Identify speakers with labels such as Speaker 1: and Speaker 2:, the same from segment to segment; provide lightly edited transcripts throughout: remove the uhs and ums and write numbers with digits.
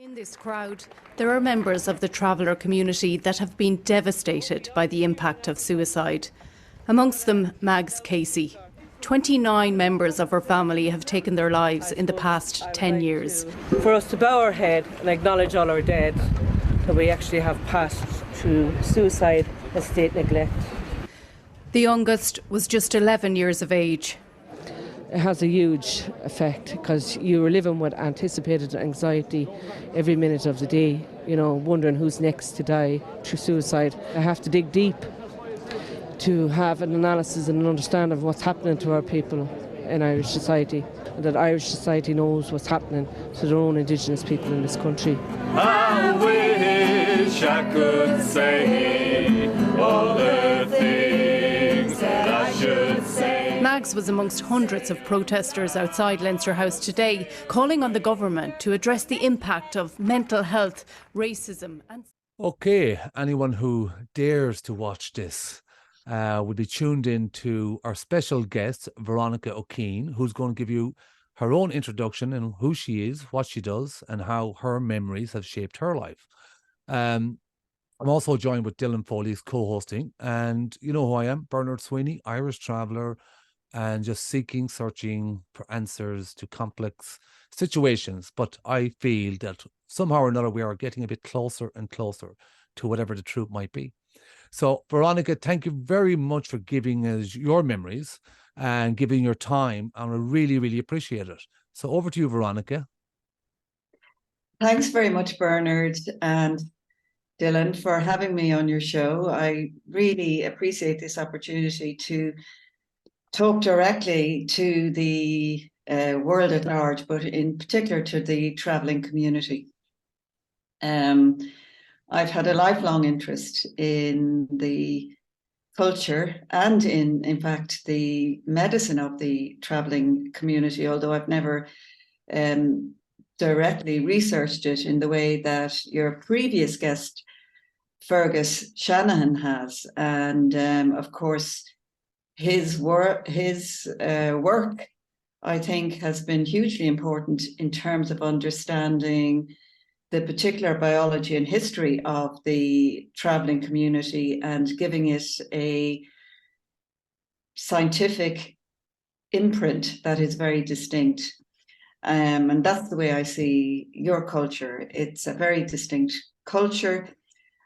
Speaker 1: In this crowd, there are members of the traveller community that have been devastated by the impact of suicide. Amongst them, Mags Casey. 29 members of her family have taken their lives in the past 10 years.
Speaker 2: For us to bow our head and acknowledge all our dead, that we actually have passed through suicide and state neglect.
Speaker 1: The youngest was just 11 years of age.
Speaker 2: It has a huge effect because you were living with anticipated anxiety every minute of the day, wondering who's next to die through suicide. I have to dig deep to have an analysis and an understanding of what's happening to our people in Irish society, and that Irish society knows what's happening to their own Indigenous people in this country.
Speaker 3: I wish I could say all the things that I should say.
Speaker 1: Mags was amongst hundreds of protesters outside Leinster House today, calling on the government to address the impact of mental health, racism and...
Speaker 4: Okay, anyone who dares to watch this will be tuned in to our special guest, Veronica O'Keane, who's going to give you her own introduction and who she is, what she does, and how her memories have shaped her life. I'm also joined with Dylan Foley's co-hosting, and you know who I am, Bernard Sweeney, Irish traveller, and just searching for answers to complex situations. But I feel that somehow or another we are getting a bit closer and closer to whatever the truth might be. So, Veronica, thank you very much for giving us your memories and giving your time, and I really, really appreciate it. So over to you, Veronica.
Speaker 5: Thanks very much, Bernard and Dylan, for having me on your show. I really appreciate this opportunity to talk directly to the world at large, but in particular to the travelling community. I've had a lifelong interest in the culture and in fact, the medicine of the travelling community, although I've never directly researched it in the way that your previous guest, Fergus Shanahan, has. And of course, his work, I think, has been hugely important in terms of understanding the particular biology and history of the travelling community and giving it a scientific imprint that is very distinct. And that's the way I see your culture. It's a very distinct culture.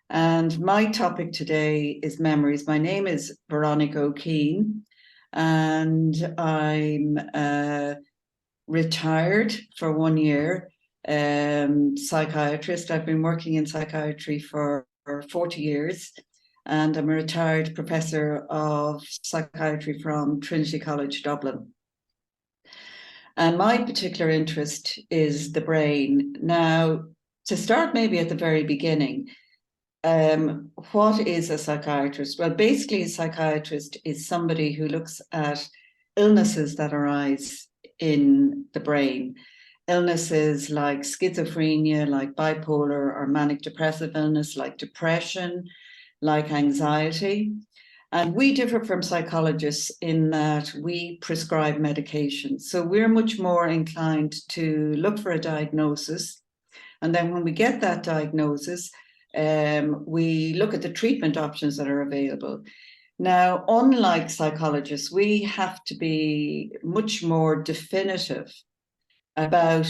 Speaker 5: And my topic today is memories. My name is Veronica O'Keane, and I'm retired for 1 year. Psychiatrist. I've been working in psychiatry for 40 years, and I'm a retired professor of psychiatry from Trinity College Dublin. And my particular interest is the brain. Now, to start maybe at the very beginning, what is a psychiatrist? Well, basically, a psychiatrist is somebody who looks at illnesses that arise in the brain. Illnesses like schizophrenia, like bipolar or manic depressive illness, like depression, like anxiety. And we differ from psychologists in that we prescribe medications. So we're much more inclined to look for a diagnosis. And then when we get that diagnosis, we look at the treatment options that are available. Now, unlike psychologists, we have to be much more definitive about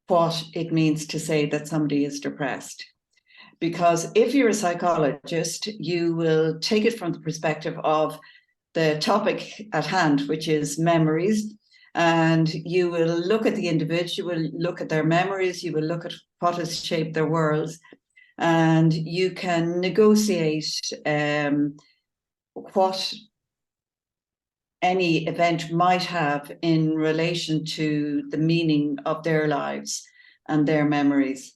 Speaker 5: what it means to say that somebody is depressed. Because if you're a psychologist, you will take it from the perspective of the topic at hand, which is memories, and you will look at the individual, look at their memories, you will look at what has shaped their worlds, and you can negotiate what any event might have in relation to the meaning of their lives and their memories.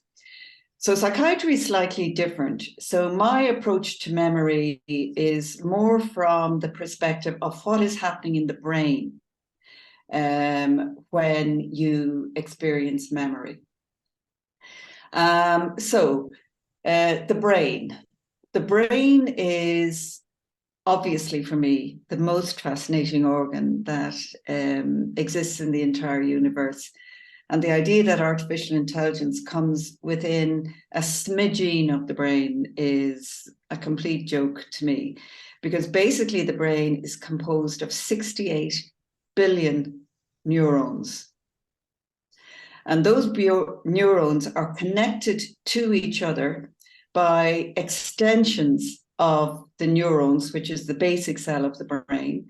Speaker 5: So psychiatry is slightly different. So my approach to memory is more from the perspective of what is happening in the brain when you experience memory. The brain. The brain is obviously, for me, the most fascinating organ that exists in the entire universe. And the idea that artificial intelligence comes within a smidgeen of the brain is a complete joke to me, because basically the brain is composed of 68 billion neurons. And those neurons are connected to each other by extensions of the neurons, which is the basic cell of the brain.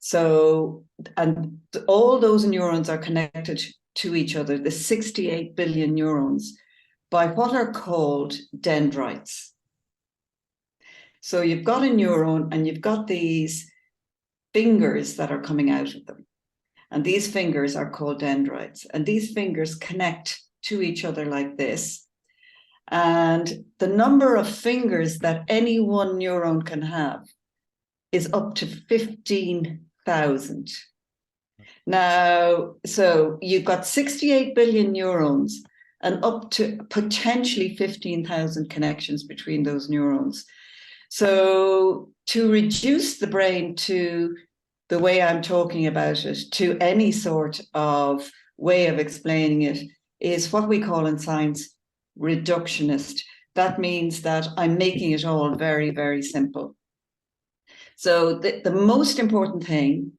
Speaker 5: So, and all those neurons are connected to each other, the 68 billion neurons, by what are called dendrites. So you've got a neuron and you've got these fingers that are coming out of them. And these fingers are called dendrites. And these fingers connect to each other like this. And the number of fingers that any one neuron can have is up to 15,000. Now, so you've got 68 billion neurons and up to potentially 15,000 connections between those neurons. So to reduce the brain to the way I'm talking about it, to any sort of way of explaining it, is what we call in science reductionist. That means that I'm making it all very, very simple. So the most important thing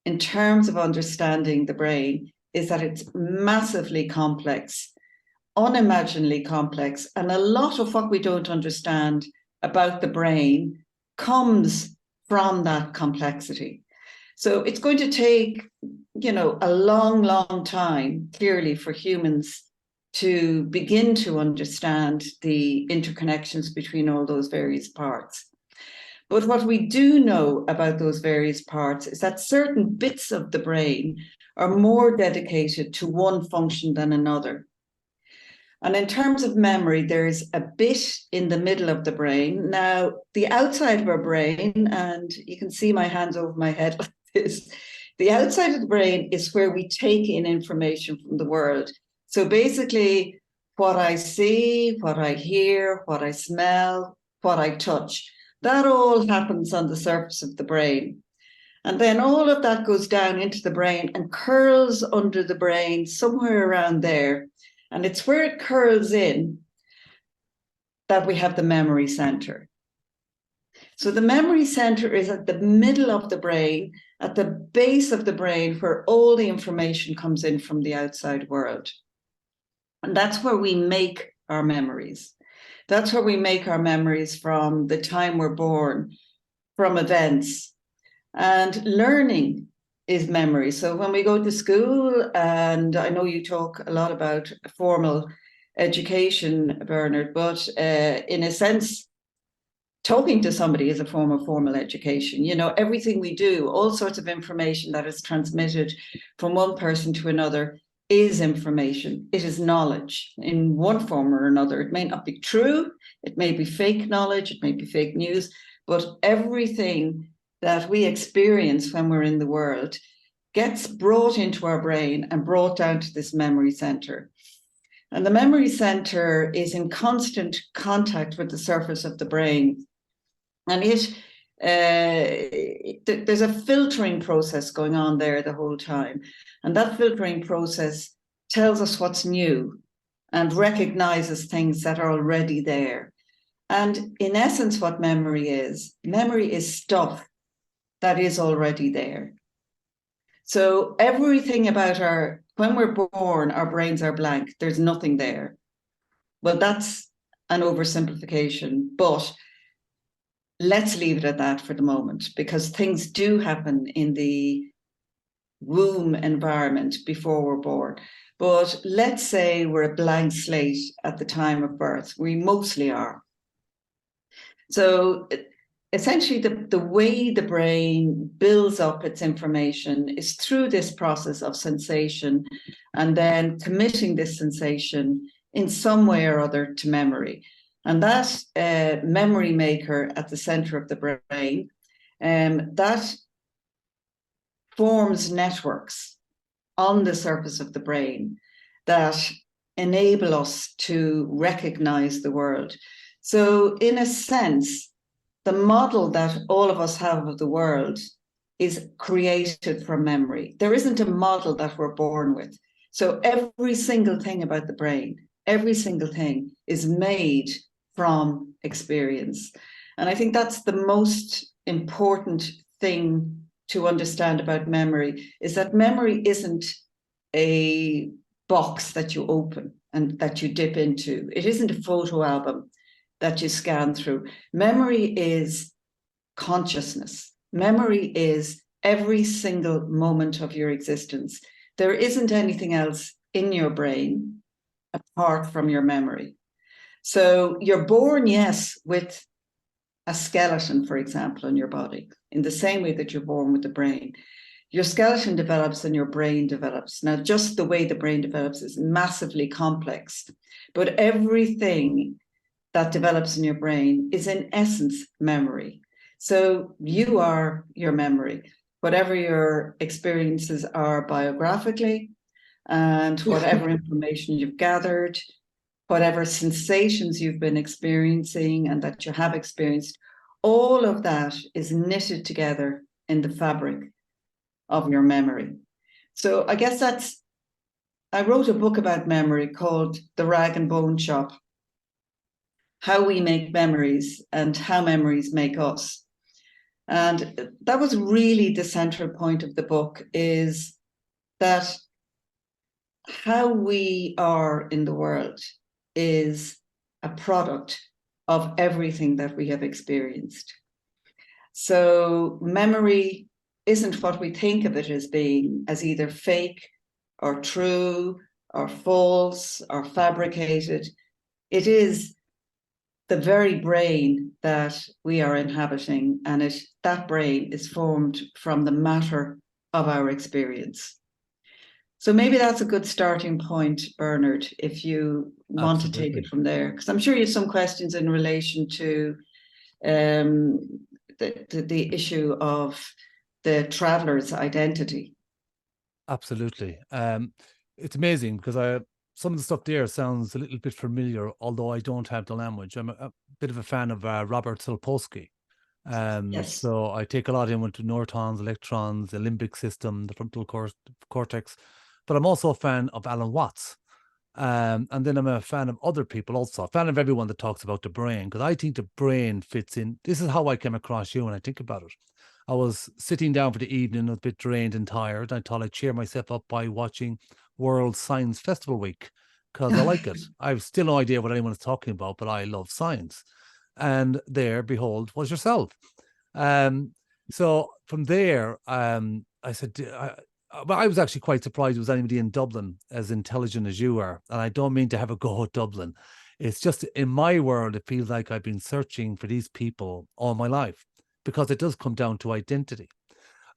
Speaker 5: in terms of understanding the brain is that it's massively complex, unimaginably complex, and a lot of what we don't understand about the brain comes from that complexity. So it's going to take, a long, long time, clearly, for humans to begin to understand the interconnections between all those various parts. But what we do know about those various parts is that certain bits of the brain are more dedicated to one function than another. And in terms of memory, there's a bit in the middle of the brain. Now, the outside of our brain, and you can see my hands over my head like this, the outside of the brain is where we take in information from the world. So basically, what I see, what I hear, what I smell, what I touch, that all happens on the surface of the brain. And then all of that goes down into the brain and curls under the brain, somewhere around there. And it's where it curls in that we have the memory center. So the memory center is at the middle of the brain, at the base of the brain, where all the information comes in from the outside world. And that's where we make our memories. That's where we make our memories from the time we're born, from events. And learning is memory. So when we go to school, and I know you talk a lot about formal education, Bernard, but in a sense, talking to somebody is a form of formal education. Everything we do, all sorts of information that is transmitted from one person to another is information. It is knowledge in one form or another. It may not be true. It may be fake knowledge. It may be fake news. But everything that we experience when we're in the world gets brought into our brain and brought down to this memory center. And the memory center is in constant contact with the surface of the brain. And there's a filtering process going on there the whole time. And that filtering process tells us what's new and recognizes things that are already there. And in essence, what memory is stuff that is already there. So everything about when we're born, our brains are blank. There's nothing there. Well, that's an oversimplification, but let's leave it at that for the moment, because things do happen in the womb environment before we're born. But let's say we're a blank slate at the time of birth. We mostly are. So essentially, the way the brain builds up its information is through this process of sensation and then committing this sensation in some way or other to memory. And that memory maker at the center of the brain, that forms networks on the surface of the brain that enable us to recognize the world. So in a sense, the model that all of us have of the world is created from memory. There isn't a model that we're born with. So every single thing about the brain, every single thing is made from experience. And I think that's the most important thing to understand about memory, is that memory isn't a box that you open and that you dip into. It isn't a photo album that you scan through. Memory is consciousness. Memory is every single moment of your existence. There isn't anything else in your brain apart from your memory. So you're born, yes, with a skeleton, for example, in your body, in the same way that you're born with the brain. Your skeleton develops and your brain develops. Now, just the way the brain develops is massively complex, but everything that develops in your brain is in essence memory. So you are your memory, whatever your experiences are biographically, and whatever information you've gathered, whatever sensations you've been experiencing and that you have experienced, all of that is knitted together in the fabric of your memory. So I guess I wrote a book about memory called The Rag and Bone Shop: How We Make Memories and How Memories Make Us. And that was really the central point of the book, is that how we are in the world is a product of everything that we have experienced. So memory isn't what we think of it as being, as either fake or true or false or fabricated. It is the very brain that we are inhabiting, and that brain is formed from the matter of our experience. So maybe that's a good starting point, Bernard, if you want to take it from there, because I'm sure you have some questions in relation to the issue of the traveler's identity.
Speaker 4: Absolutely. It's amazing because some of the stuff there sounds a little bit familiar, although I don't have the language. I'm a bit of a fan of Robert Sapolsky.
Speaker 5: Yes.
Speaker 4: So I take a lot in with neurons, electrons, the limbic system, the frontal cortex. But I'm also a fan of Alan Watts. And then I'm a fan of other people also, a fan of everyone that talks about the brain, because I think the brain fits in. This is how I came across you when I think about it. I was sitting down for the evening, a bit drained and tired. I thought I'd cheer myself up by watching World Science Festival Week, because I like it. I've still no idea what anyone is talking about, but I love science. And there, behold, was yourself. So from there, I said, I was actually quite surprised there was anybody in Dublin as intelligent as you are. And I don't mean to have a go at Dublin. It's just in my world, it feels like I've been searching for these people all my life, because it does come down to identity.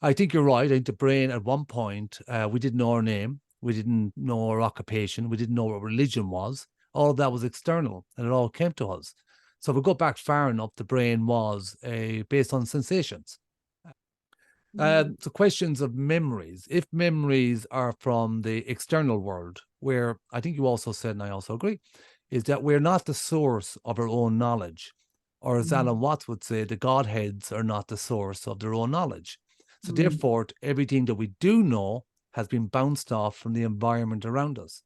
Speaker 4: I think you're right. I think the brain at one point, we didn't know our name. We didn't know our occupation. We didn't know what religion was. All of that was external, and it all came to us. So if we go back far enough, the brain was based on sensations. So questions of memories. If memories are from the external world, where I think you also said, and I also agree, is that we're not the source of our own knowledge. Or as Alan Watts would say, the Godheads are not the source of their own knowledge. So therefore, everything that we do know has been bounced off from the environment around us.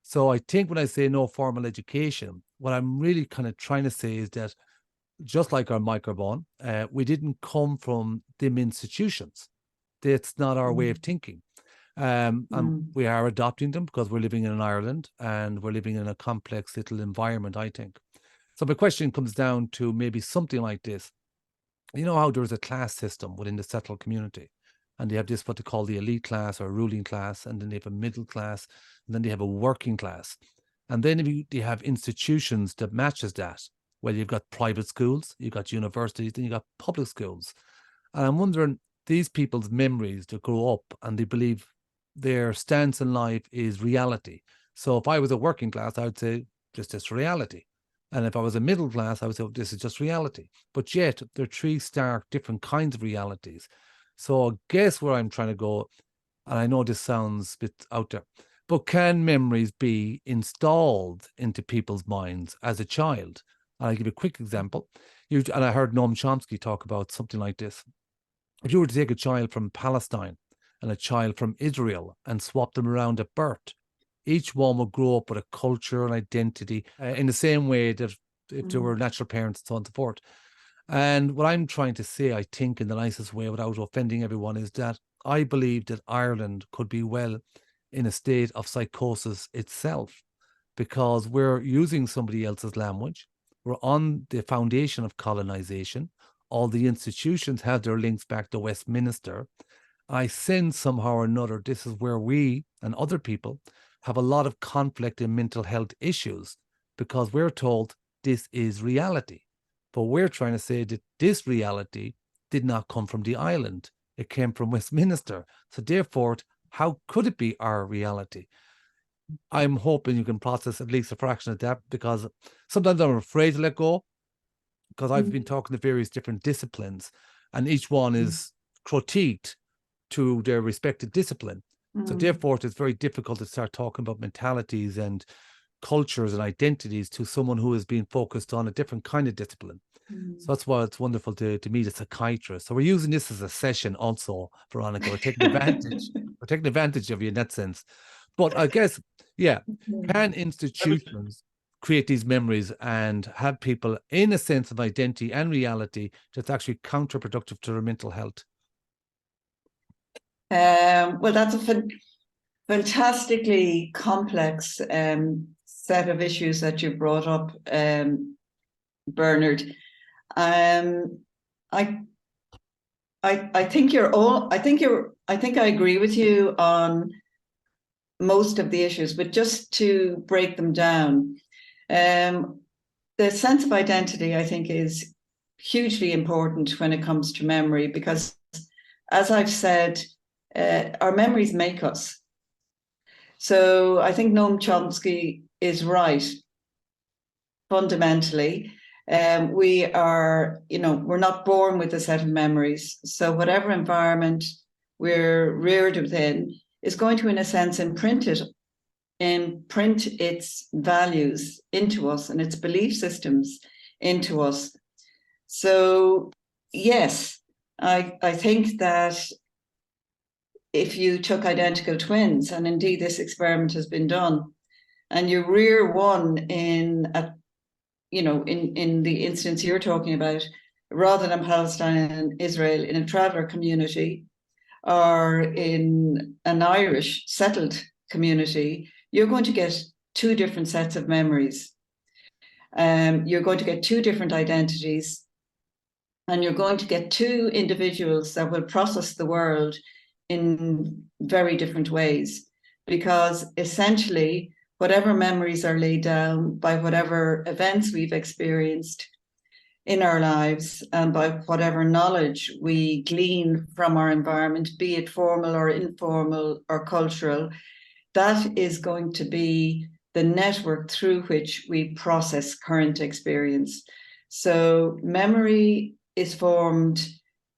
Speaker 4: So I think when I say no formal education, what I'm really kind of trying to say is that just like our microbiome, we didn't come from them institutions. That's not our way of thinking. And we are adopting them because we're living in Ireland and we're living in a complex little environment, I think. So my question comes down to maybe something like this. You know how there's a class system within the settled community, and they have this, what they call the elite class or ruling class, and then they have a middle class, and then they have a working class. And then they have institutions that matches that. Well, you've got private schools, you've got universities, then you've got public schools. And I'm wondering, these people's memories that grow up and they believe their stance in life is reality. So if I was a working class, I would say, just this reality. And if I was a middle class, I would say, oh, this is just reality. But yet, there are three stark different kinds of realities. So I guess where I'm trying to go, and I know this sounds a bit out there, but can memories be installed into people's minds as a child? And I'll give you a quick example. And I heard Noam Chomsky talk about something like this. If you were to take a child from Palestine and a child from Israel and swap them around at birth, each one would grow up with a culture and identity in the same way that if they were natural parents and so on and so forth. And what I'm trying to say, I think in the nicest way without offending everyone, is that I believe that Ireland could be well in a state of psychosis itself, because we're using somebody else's language. We're on the foundation of colonization. All the institutions have their links back to Westminster. I sense somehow or another this is where we and other people have a lot of conflict in mental health issues, because we're told this is reality. But we're trying to say that this reality did not come from the island. It came from Westminster. So therefore, how could it be our reality? I'm hoping you can process at least a fraction of that, because sometimes I'm afraid to let go, because I've been talking to various different disciplines and each one is critiqued to their respective discipline. So therefore, it's very difficult to start talking about mentalities and cultures and identities to someone who is being focused on a different kind of discipline. So that's why it's wonderful to meet a psychiatrist. So we're using this as a session also, Veronica. We're taking advantage of you in that sense. But I guess, yeah, can institutions create these memories and have people in a sense of identity and reality that's actually counterproductive to their mental health?
Speaker 5: Well, that's a fantastically complex set of issues that you brought up, Bernard. I think I agree with you on most of the issues, but just to break them down, the sense of identity, I think, is hugely important when it comes to memory, because, as I've said, our memories make us. So I think Noam Chomsky is right. Fundamentally, we're not born with a set of memories. So whatever environment we're reared within is going to, in a sense, imprint its values into us and its belief systems into us. So yes, I think that if you took identical twins, and indeed this experiment has been done, and you rear one in the instance you're talking about, rather than Palestine and Israel, in a traveller community or in an Irish settled community, you're going to get two different sets of memories. You're going to get two different identities, and you're going to get two individuals that will process the world in very different ways, because essentially whatever memories are laid down by whatever events we've experienced in our lives and by whatever knowledge we glean from our environment, be it formal or informal or cultural, that is going to be the network through which we process current experience. So memory is formed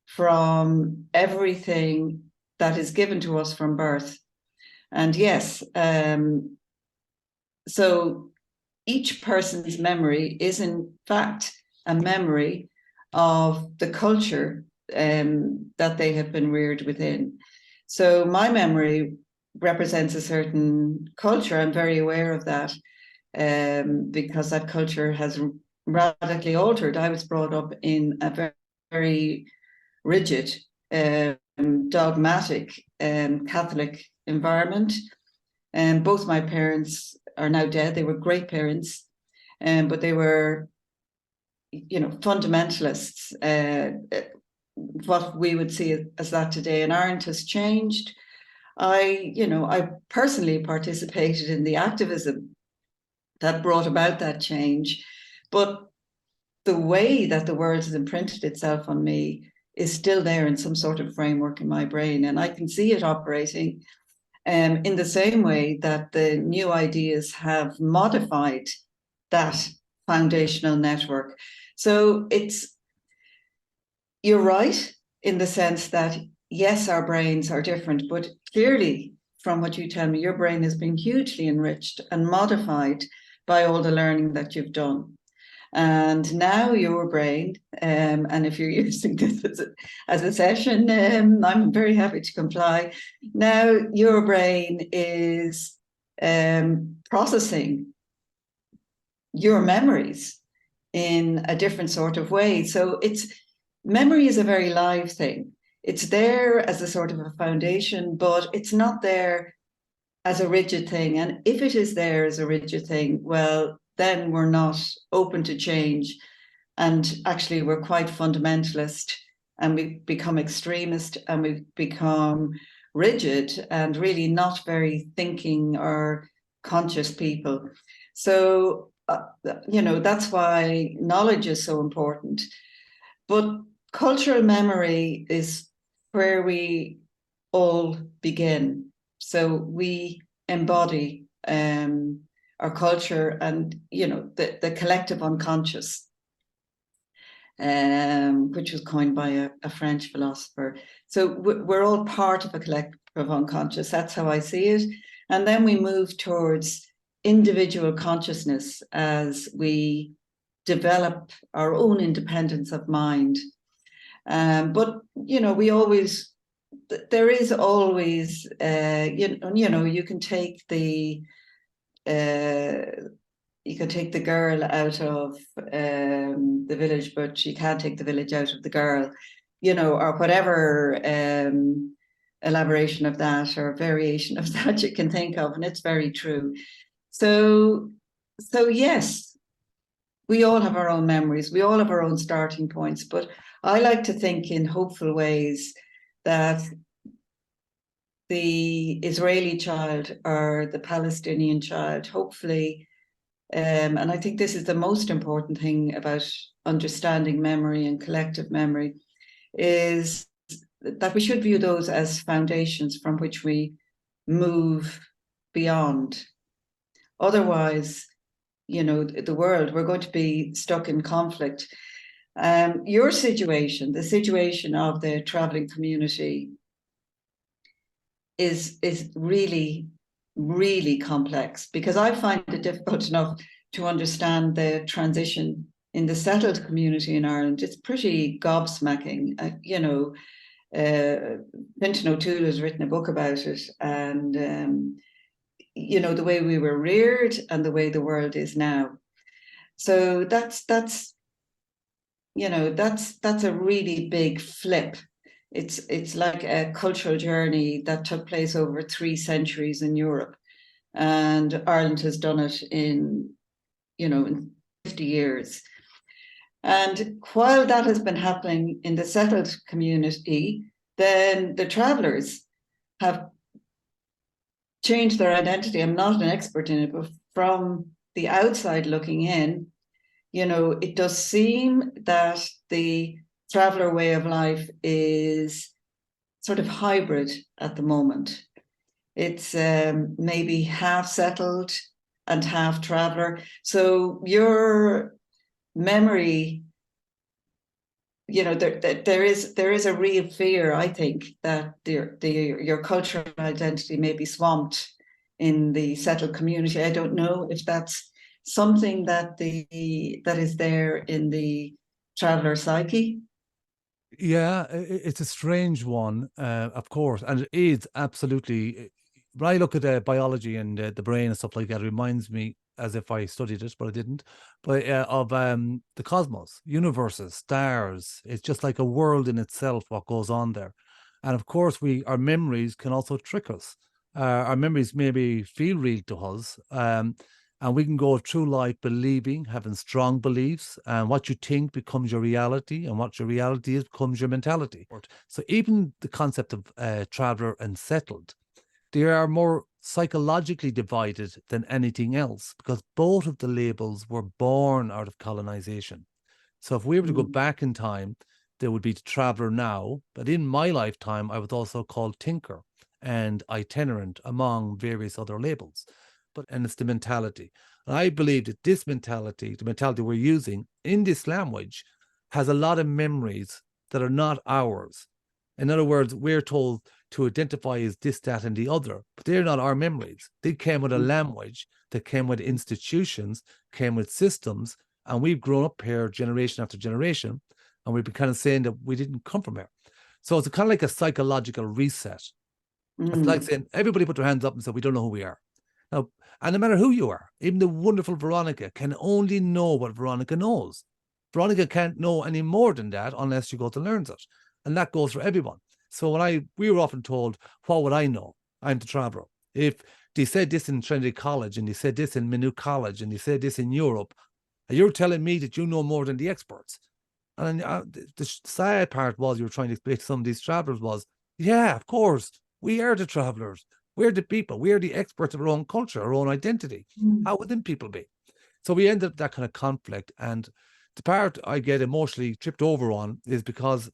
Speaker 5: from everything that is given to us from birth. And yes, so each person's memory is in fact a memory of the culture that they have been reared within. So my memory represents a certain culture. I'm very aware of that, because that culture has radically altered. I was brought up in a very, very rigid, dogmatic Catholic environment. And both my parents are now dead. They were great parents, but they were, fundamentalists. What we would see as that today in Ireland has changed. I personally participated in the activism that brought about that change, but the way that the world has imprinted itself on me is still there in some sort of framework in my brain, and I can see it operating in the same way that the new ideas have modified that foundational network. So you're right in the sense that, yes, our brains are different, but clearly from what you tell me, your brain has been hugely enriched and modified by all the learning that you've done. And now your brain, and if you're using this as a session, I'm very happy to comply. Now your brain is processing your memories in a different sort of way. So memory is a very live thing. It's there as a sort of a foundation, but it's not there as a rigid thing. And if it is there as a rigid thing, well, then we're not open to change. And actually, we're quite fundamentalist, and we become extremist, and we become rigid and really not very thinking or conscious people. So, that's why knowledge is so important. But cultural memory is where we all begin. So we embody our culture and, the collective unconscious, which was coined by a French philosopher. So we're all part of a collective unconscious. That's how I see it. And then we move towards individual consciousness as we develop our own independence of mind. But, there is always, you can take the girl out of the village, but you can't take the village out of the girl, or whatever elaboration of that or variation of that you can think of, and it's very true. So yes, we all have our own memories, we all have our own starting points, but I like to think in hopeful ways that the Israeli child or the Palestinian child, hopefully, and I think this is the most important thing about understanding memory and collective memory, is that we should view those as foundations from which we move beyond. Otherwise, the world, we're going to be stuck in conflict. Your situation, the situation of the traveling community, is really, really complex, because I find it difficult enough to understand the transition in the settled community in Ireland. It's pretty gobsmacking. Fintan O'Toole has written a book about it, and the way we were reared and the way the world is now. So that's a really big flip. It's like a cultural journey that took place over 3 centuries in Europe, and Ireland has done it in 50 years. And while that has been happening in the settled community, then the travellers have changed their identity. I'm not an expert in it, but from the outside looking in, it does seem that the traveller way of life is sort of hybrid at the moment. It's maybe half settled and half traveller. So your memory, there is a real fear, I think, that your cultural identity may be swamped in the settled community. I don't know if that's something that is there in the traveller psyche.
Speaker 4: Yeah, it's a strange one, of course, and it is absolutely. When I look at biology and the brain and stuff like that, it reminds me, as if I studied it, but I didn't, but of the cosmos, universes, stars. It's just like a world in itself, what goes on there. And of course, our memories can also trick us. Our memories maybe feel real to us, and we can go through life believing, having strong beliefs, and what you think becomes your reality, and what your reality is becomes your mentality. So even the concept of traveller and settled, they are more psychologically divided than anything else, because both of the labels were born out of colonization. So if we were to go back in time, there would be the traveller now, but in my lifetime, I was also called tinker and itinerant, among various other labels. And it's the mentality. And I believe that this mentality, the mentality we're using in this language, has a lot of memories that are not ours. In other words, we're told to identify as this, that, and the other, but they're not our memories. They came with a language, that came with institutions, came with systems, And we've grown up here generation after generation, and we've been kind of saying that we didn't come from here. So it's kind of like a psychological reset. It's like saying, everybody put their hands up and say, we don't know who we are. Now, and no matter who you are, even the wonderful Veronica can only know what Veronica knows. Veronica can't know any more than that unless you go to learn it. And that goes for everyone. So we were often told, what would I know? I'm the traveler. If they said this in Trinity College, and they said this in Maynooth College, and they said this in Europe, you're telling me that you know more than the experts. And the sad part was, you were trying to explain to some of these travelers was, yeah, of course, we are the travelers. We're the people. We're the experts of our own culture, our own identity. How would them people be? So we ended up that kind of conflict. And the part I get emotionally tripped over on is because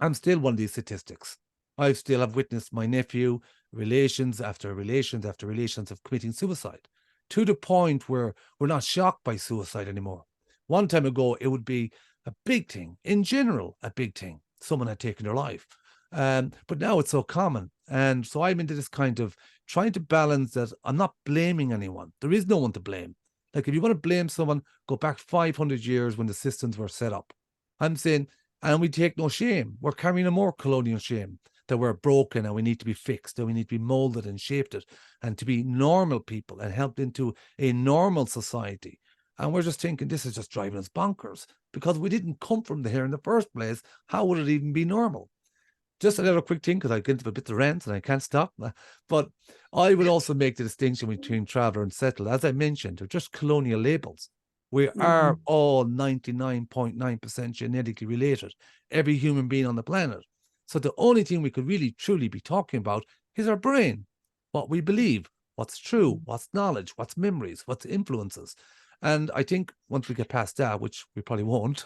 Speaker 4: I'm still one of these statistics. I still have witnessed my nephew, relations after relations after relations of committing suicide, to the point where we're not shocked by suicide anymore. One time ago, it would be a big thing, in general, a big thing. Someone had taken their life. But now it's so common. And so I'm into this kind of trying to balance that. I'm not blaming anyone. There is no one to blame. Like, if you want to blame someone, go back 500 years when the systems were set up. I'm saying, and we take no shame. We're carrying a more colonial shame, that we're broken and we need to be fixed, and we need to be molded and shaped it, and to be normal people and helped into a normal society. And we're just thinking this is just driving us bonkers, because we didn't come from here in the first place. How would it even be normal? Just another quick thing, because I get into a bit of rant and I can't stop. But I would also make the distinction between traveller and settler. As I mentioned, they're just colonial labels. We are all 99.9% genetically related, every human being on the planet. So the only thing we could really, truly be talking about is our brain, what we believe, what's true, what's knowledge, what's memories, what's influences. And I think once we get past that, which we probably won't,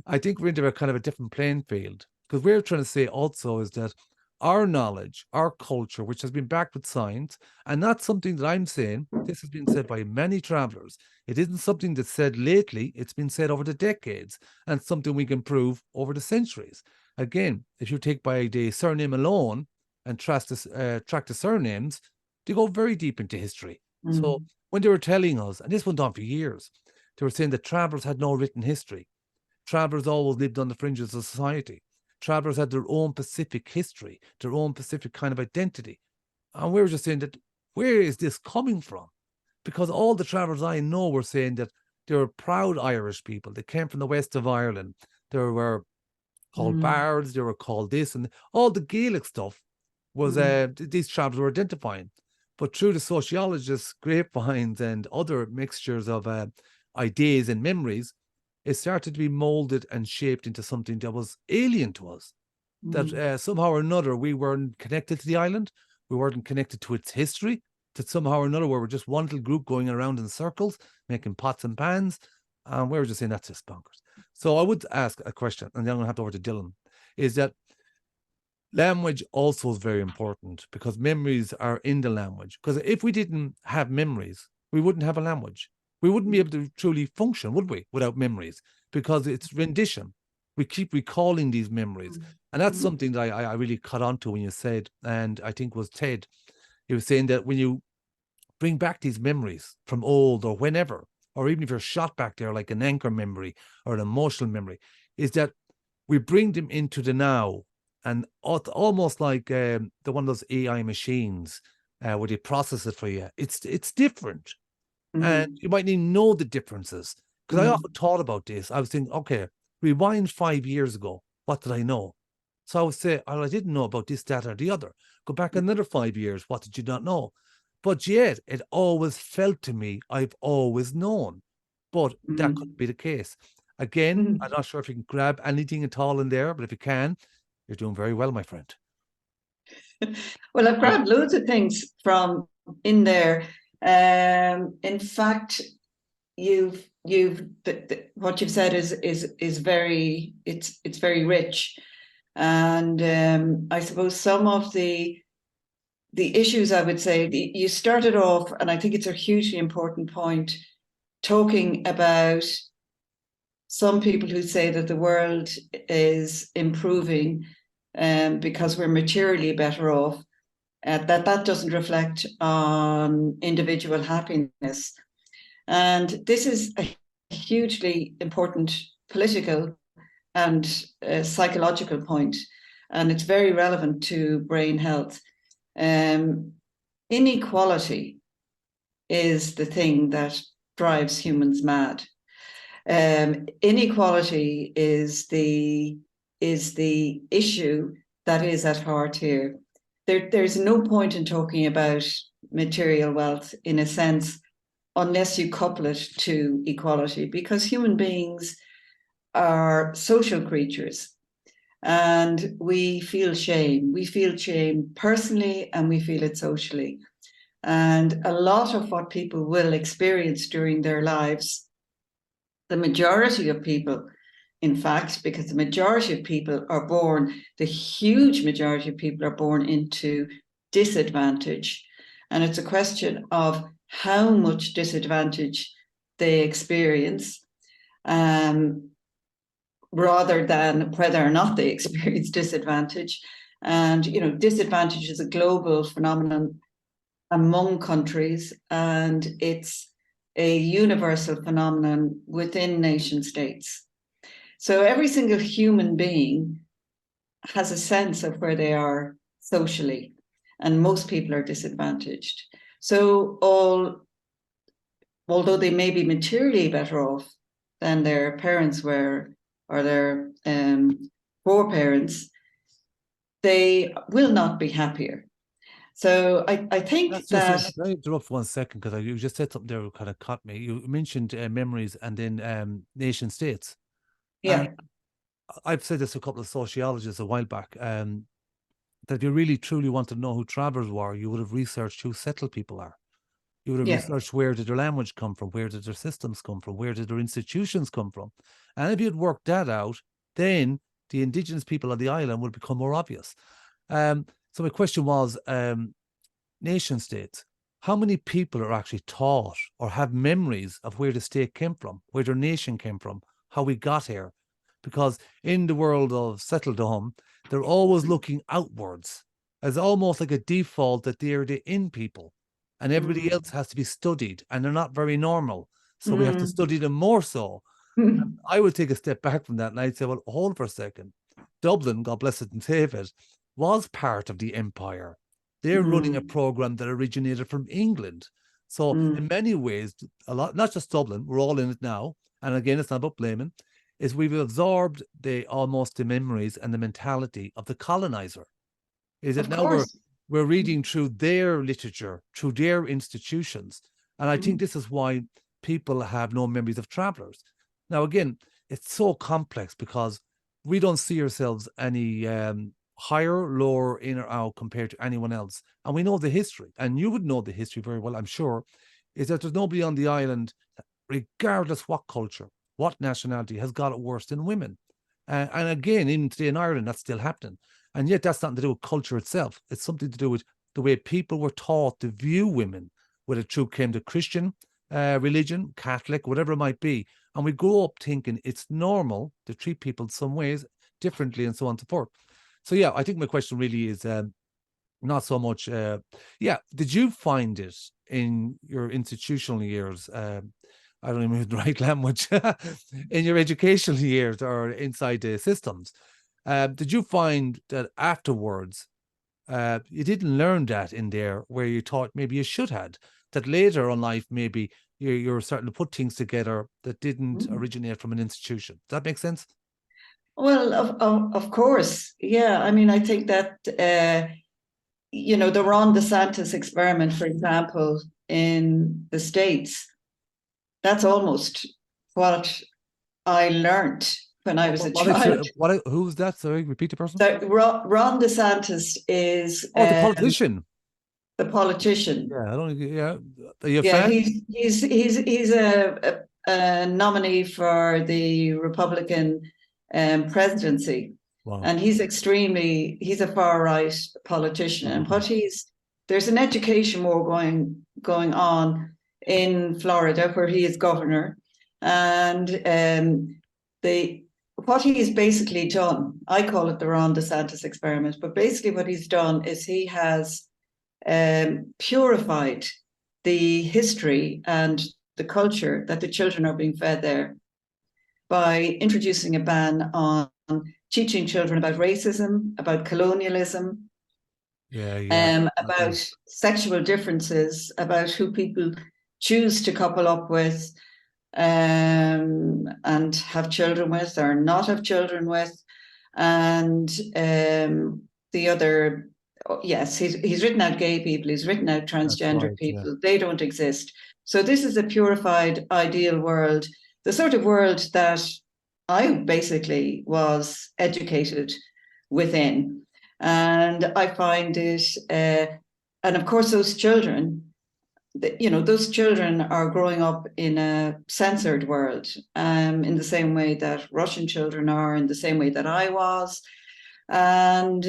Speaker 4: I think we're into a kind of a different playing field. Because we're trying to say also is that our knowledge, our culture, which has been backed with science, and not something that I'm saying, this has been said by many travelers. It isn't something that's said lately, it's been said over the decades, and something we can prove over the centuries. Again, if you take by the surname alone and track the surnames, they go very deep into history. So when they were telling us, and this went on for years, they were saying that travelers had no written history. Travelers always lived on the fringes of society. Travelers had their own specific history, their own specific kind of identity. And we were just saying that, where is this coming from? Because all the travelers I know were saying that they were proud Irish people. They came from the west of Ireland. They were called bards, they were called this, and all the Gaelic stuff was these travelers were identifying. But through the sociologists' grapevines and other mixtures of ideas and memories, it started to be molded and shaped into something that was alien to us. That somehow or another, we weren't connected to the island. We weren't connected to its history. That somehow or another, we were just one little group going around in circles, making pots and pans. And we were just saying, that's just bonkers. So I would ask a question, and then I'm going to have to over to Dylan, is that language also is very important, because memories are in the language. Because if we didn't have memories, we wouldn't have a language. We wouldn't be able to truly function, would we, without memories? Because it's rendition. We keep recalling these memories. And that's something that I really caught on to when you said, and I think it was Ted, he was saying that when you bring back these memories from old or whenever, or even if you're shot back there like an anchor memory or an emotional memory, is that we bring them into the now. And almost like the one of those AI machines where they process it for you. It's different. And you might even know the differences. Because I often thought about this. I was thinking, okay, rewind 5 years ago. What did I know? So I would say, oh, I didn't know about this, that, or the other. Go back another 5 years. What did you not know? But yet, it always felt to me, I've always known. But that couldn't be the case. Again, I'm not sure if you can grab anything at all in there, but if you can, you're doing very well, my friend.
Speaker 5: Well, I've grabbed loads of things from in there. In fact, what you've said is very, it's very rich, and I suppose some of the issues, I would say, you started off, and I think it's a hugely important point, talking about some people who say that the world is improving because we're materially better off, that doesn't reflect on individual happiness. And this is a hugely important political and psychological point, and it's very relevant to brain health. Inequality is the thing that drives humans mad. Inequality is the issue that is at heart here. There's no point in talking about material wealth, in a sense, unless you couple it to equality, because human beings are social creatures and we feel shame. We feel shame personally and we feel it socially. And a lot of what people will experience during their lives, the majority of people, in fact, because the majority of people are born, the huge majority of people are born into disadvantage. And it's a question of how much disadvantage they experience, rather than whether or not they experience disadvantage. And, you know, disadvantage is a global phenomenon among countries, and it's a universal phenomenon within nation states. So every single human being has a sense of where they are socially, and most people are disadvantaged. So although they may be materially better off than their parents were, or their foreparents, they will not be happier. So I think that...
Speaker 4: Can I interrupt 1 second, because you just said something there that kind of caught me. You mentioned memories and then nation states.
Speaker 5: Yeah.
Speaker 4: I've said this to a couple of sociologists a while back, that if you really truly want to know who travelers were, you would have researched who settled people are. You would have researched where did their language come from, where did their systems come from, where did their institutions come from. And if you'd worked that out, then the indigenous people of the island would become more obvious. So my question was, nation states, how many people are actually taught or have memories of where the state came from, where their nation came from, how we got here? Because in the world of settledom, they're always looking outwards as almost like a default that they're the in people and everybody else has to be studied, and they're not very normal. So we have to study them more so. I would take a step back from that and I'd say, well, hold for a second. Dublin, God bless it and save it, was part of the empire. They're running a program that originated from England. So in many ways, a lot, not just Dublin, we're all in it now. And again, it's not about blaming, is we've absorbed almost the memories and the mentality of the colonizer. Is it now we're reading through their literature, through their institutions. And I think this is why people have no memories of travelers. Now, again, it's so complex because we don't see ourselves any higher, lower, in or out compared to anyone else. And we know the history, and you would know the history very well, I'm sure, is that there's nobody on the island, regardless what culture, what nationality, has got it worse than women. And again, even today in Ireland, that's still happening. And yet that's nothing to do with culture itself. It's something to do with the way people were taught to view women, whether it through came to Christian religion, Catholic, whatever it might be. And we grow up thinking it's normal to treat people some ways differently and so on and so forth. So, yeah, I think my question really is not so much, did you find it in your institutional years, I don't even know the right language, in your educational years or inside the systems, did you find that afterwards you didn't learn that in there where you thought maybe you should have, that later in life maybe you're starting to put things together that didn't originate from an institution? Does that make sense?
Speaker 5: Well, of course. Yeah. I mean, I think that, the Ron DeSantis experiment, for example, in the States, that's almost what I learned when I was a child.
Speaker 4: Who's that? Sorry, repeat the person.
Speaker 5: So Ron DeSantis is
Speaker 4: the politician.
Speaker 5: The politician.
Speaker 4: Yeah, I don't. Yeah, are you a
Speaker 5: yeah.
Speaker 4: fan?
Speaker 5: He's a nominee for the Republican presidency,
Speaker 4: wow.
Speaker 5: And he's a far right politician. And there's an education war going on in Florida, where he is governor, and what he's basically done, I call it the Ron DeSantis experiment, but basically what he's done is he has purified the history and the culture that the children are being fed there by introducing a ban on teaching children about racism, about colonialism, about sexual differences, about who people choose to couple up with and have children with or not have children with. And the other, yes, he's written out gay people, he's written out transgender people. Yeah. They don't exist. So this is a purified, ideal world, the sort of world that I basically was educated within. And I find it, and of course, those children, those children are growing up in a censored world, in the same way that Russian children are, in the same way that I was. And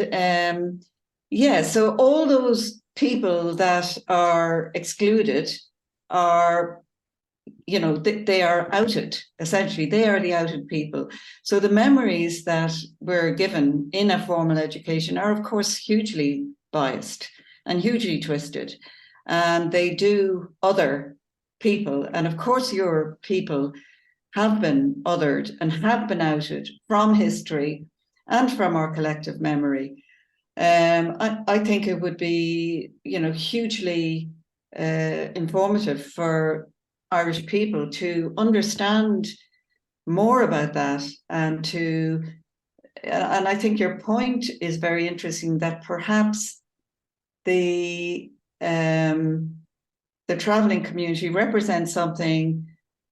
Speaker 5: so all those people that are excluded are, they are outed. Essentially, they are the outed people. So the memories that we're given in a formal education are, of course, hugely biased and hugely twisted. And they do other people. And of course, your people have been othered and have been outed from history and from our collective memory. I think it would be, hugely informative for Irish people to understand more about that, and I think your point is very interesting, that perhaps the traveling community represents something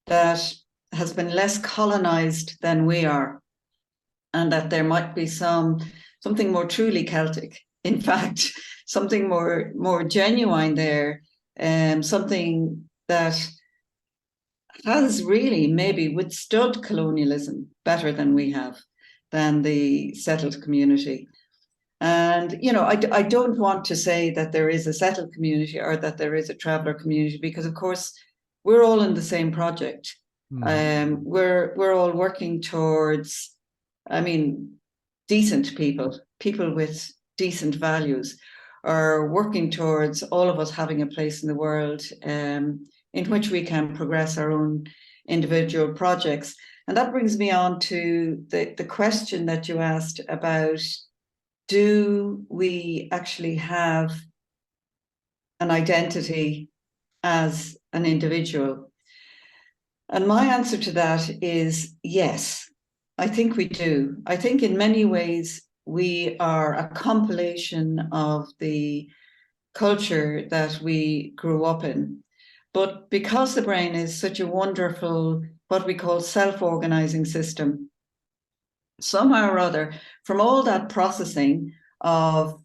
Speaker 5: that has been less colonized than we are, and that there might be something more truly Celtic, in fact, something more genuine there, something that has really maybe withstood colonialism better than we have, than the settled community. And, I don't want to say that there is a settled community or that there is a traveller community, because, of course, we're all in the same project. We're all working towards, decent people with decent values, are working towards all of us having a place in the world in which we can progress our own individual projects. And that brings me on to the question that you asked about, do we actually have an identity as an individual? And my answer to that is yes, I think we do. I think in many ways we are a compilation of the culture that we grew up in. But because the brain is such a wonderful, what we call self-organizing system, somehow or other, from all that processing of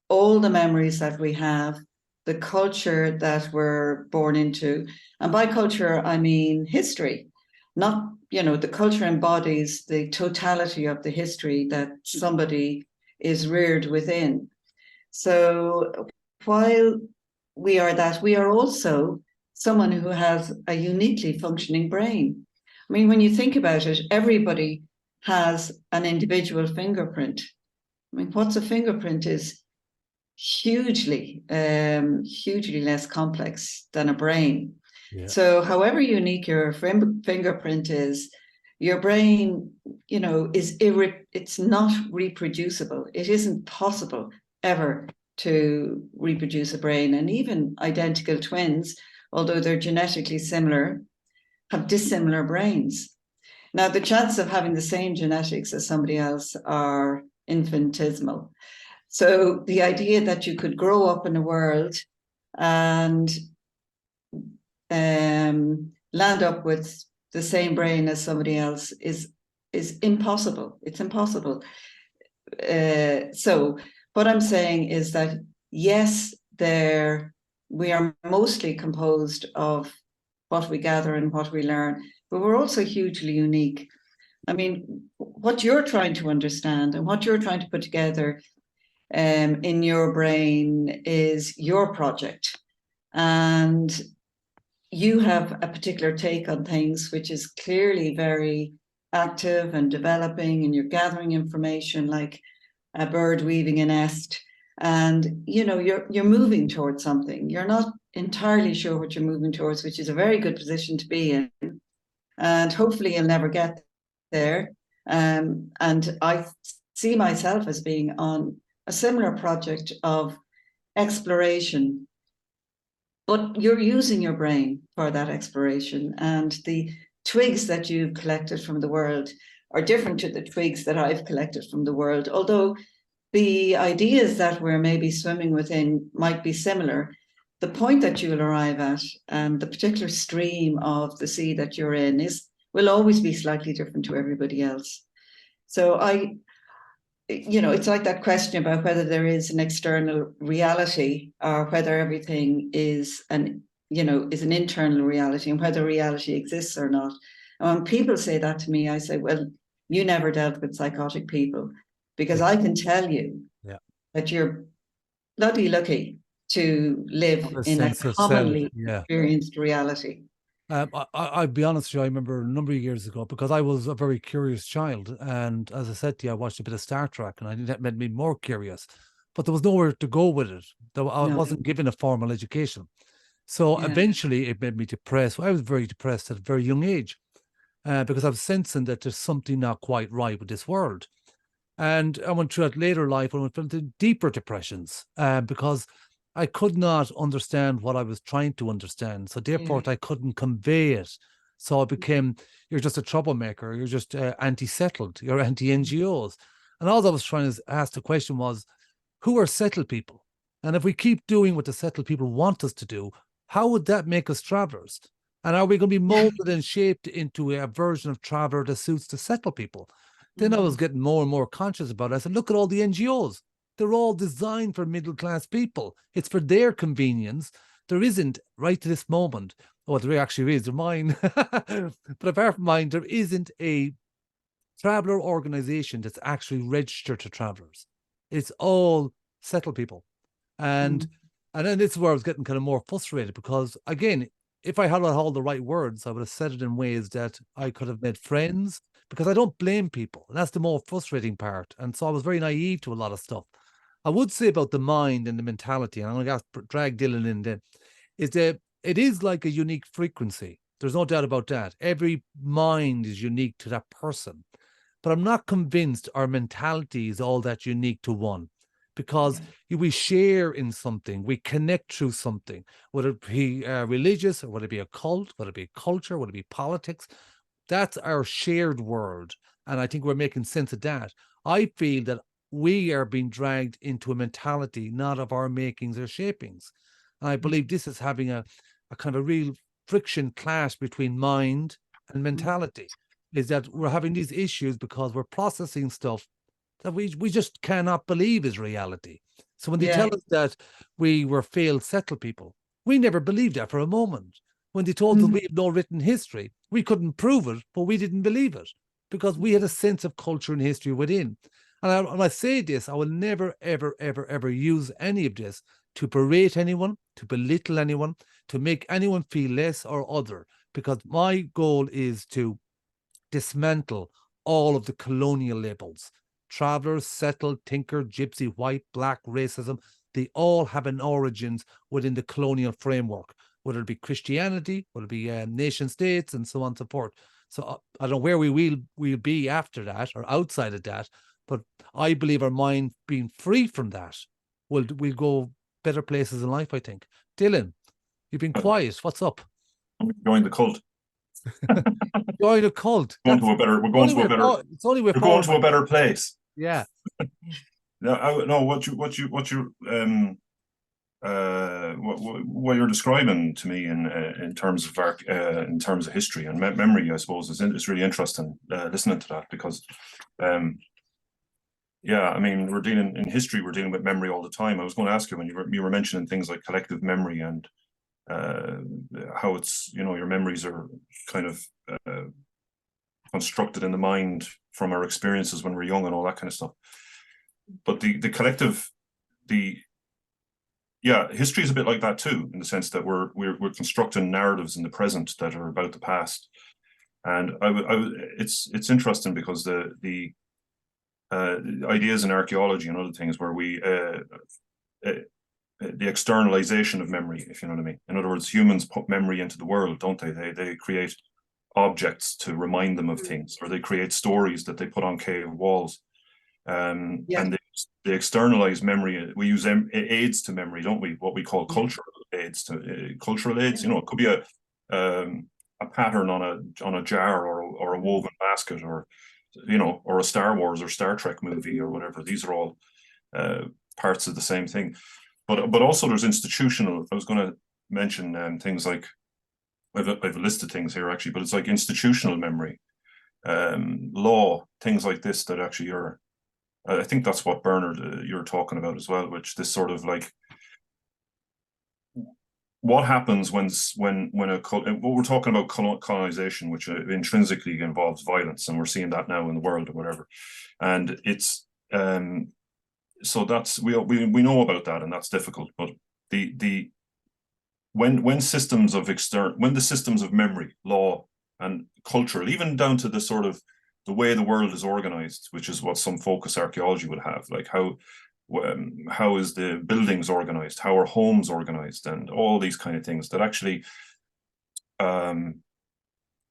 Speaker 5: all the memories that we have, the culture that we're born into, and by culture, I mean history, not, the culture embodies the totality of the history that somebody is reared within. So while we are that, we are also someone who has a uniquely functioning brain. When you think about it, everybody has an individual fingerprint. What's a fingerprint is hugely less complex than a brain. Yeah. So however unique your fingerprint is, your brain, it's not reproducible. It isn't possible ever to reproduce a brain. And even identical twins, although they're genetically similar, have dissimilar brains. Now, the chances of having the same genetics as somebody else are infinitesimal. So the idea that you could grow up in a world and land up with the same brain as somebody else is impossible. It's impossible. So what I'm saying is that, yes, we are mostly composed of what we gather and what we learn, but we're also hugely unique. What you're trying to understand and what you're trying to put together in your brain is your project. And you have a particular take on things, which is clearly very active and developing, and you're gathering information like a bird weaving a nest. and you're moving towards something. You're not entirely sure what you're moving towards, which is a very good position to be in, and hopefully you'll never get there. And I see myself as being on a similar project of exploration, but you're using your brain for that exploration, and the twigs that you've collected from the world are different to the twigs that I've collected from the world, although the ideas that we're maybe swimming within might be similar. The point that you'll arrive at and the particular stream of the sea that you're in will always be slightly different to everybody else. So it's like that question about whether there is an external reality or whether everything is an internal reality, and whether reality exists or not. And when people say that to me, I say, well, you never dealt with psychotic people, because I can tell you that you're bloody lucky to live in a commonly experienced reality.
Speaker 4: I'll be honest with you, I remember a number of years ago, because I was a very curious child, and as I said to you, I watched a bit of Star Trek, and I think that made me more curious, but there was nowhere to go with it. I wasn't given a formal education. So eventually it made me depressed. I was very depressed at a very young age, because I was sensing that there's something not quite right with this world. And I went through that later life, and I went into deeper depressions, because I could not understand what I was trying to understand. So therefore, I couldn't convey it. So it became, you're just a troublemaker. You're just anti-settled. You're anti-NGOs. And all I was trying to ask the question was, who are settled people? And if we keep doing what the settled people want us to do, how would that make us travelers? And are we going to be molded and shaped into a version of traveler that suits the settled people? Then I was getting more and more conscious about it. I said, look at all the NGOs. They're all designed for middle-class people. It's for their convenience. There isn't, right to this moment, there actually is, they're mine. But apart from mine, there isn't a traveller organisation that's actually registered to travellers. It's all settled people. And then this is where I was getting kind of more frustrated, because, again, if I had all the right words, I would have said it in ways that I could have made friends, because I don't blame people. And that's the more frustrating part. And so I was very naive to a lot of stuff. I would say about the mind and the mentality, and I'm going to drag Dylan in there, is that it is like a unique frequency. There's no doubt about that. Every mind is unique to that person. But I'm not convinced our mentality is all that unique to one, because we share in something, we connect through something, whether it be religious, or whether it be a cult, whether it be culture, whether it be politics. That's our shared world. And I think we're making sense of that. I feel that we are being dragged into a mentality not of our makings or shapings. And I believe this is having a kind of a real friction clash between mind and mentality, is that we're having these issues because we're processing stuff that we just cannot believe is reality. So when they tell us that we were failed settled people, we never believed that for a moment. When they told us we have no written history, we couldn't prove it, but we didn't believe it, because we had a sense of culture and history within. And when I say this, I will never, ever, ever, ever use any of this to berate anyone, to belittle anyone, to make anyone feel less or other, because my goal is to dismantle all of the colonial labels. Travellers, settled, tinker, gypsy, white, black, racism, they all have an origins within the colonial framework, whether it be Christianity, whether it be nation states, and so on and so forth. So I don't know where we'll be after that or outside of that, but I believe our mind being free from that we'll go better places in life, I think. Dylan, you've been quiet. What's up?
Speaker 6: Join the cult.
Speaker 4: Join a cult.
Speaker 6: We're going to a better place.
Speaker 4: Yeah.
Speaker 6: No, what you're describing to me in terms of history and memory, I suppose, is really interesting. Listening to that, because I mean, we're dealing with memory all the time. I was going to ask you, when you were mentioning things like collective memory and how it's, your memories are kind of constructed in the mind from our experiences when we're young and all that kind of stuff. But the collective, history is a bit like that too, in the sense that we're constructing narratives in the present that are about the past. And it's interesting, because the ideas in archaeology and other things where we externalization of memory, if you know what I mean. In other words, humans put memory into the world, don't they? They create objects to remind them of things, or they create stories that they put on cave walls. And they externalize memory. We use aids to memory, don't we? What we call cultural aids cultural aids. You know, it could be a pattern on a jar, or a woven basket, or, you know, or a Star Wars or Star Trek movie or whatever. These are all parts of the same thing. But also there's institutional. I was going to mention things like, I've listed things here actually, but it's like institutional memory, law, things like this that actually are. I think that's what, Bernard, you're talking about as well, which this sort of like, what happens when what we're talking about, colonization, which intrinsically involves violence, and we're seeing that now in the world or whatever, and it's so that's we know about that, and that's difficult. But when the systems of memory, law, and cultural, even down to the sort of the way the world is organized, which is what some focus archaeology would have, like how is the buildings organized, how are homes organized, and all these kind of things that actually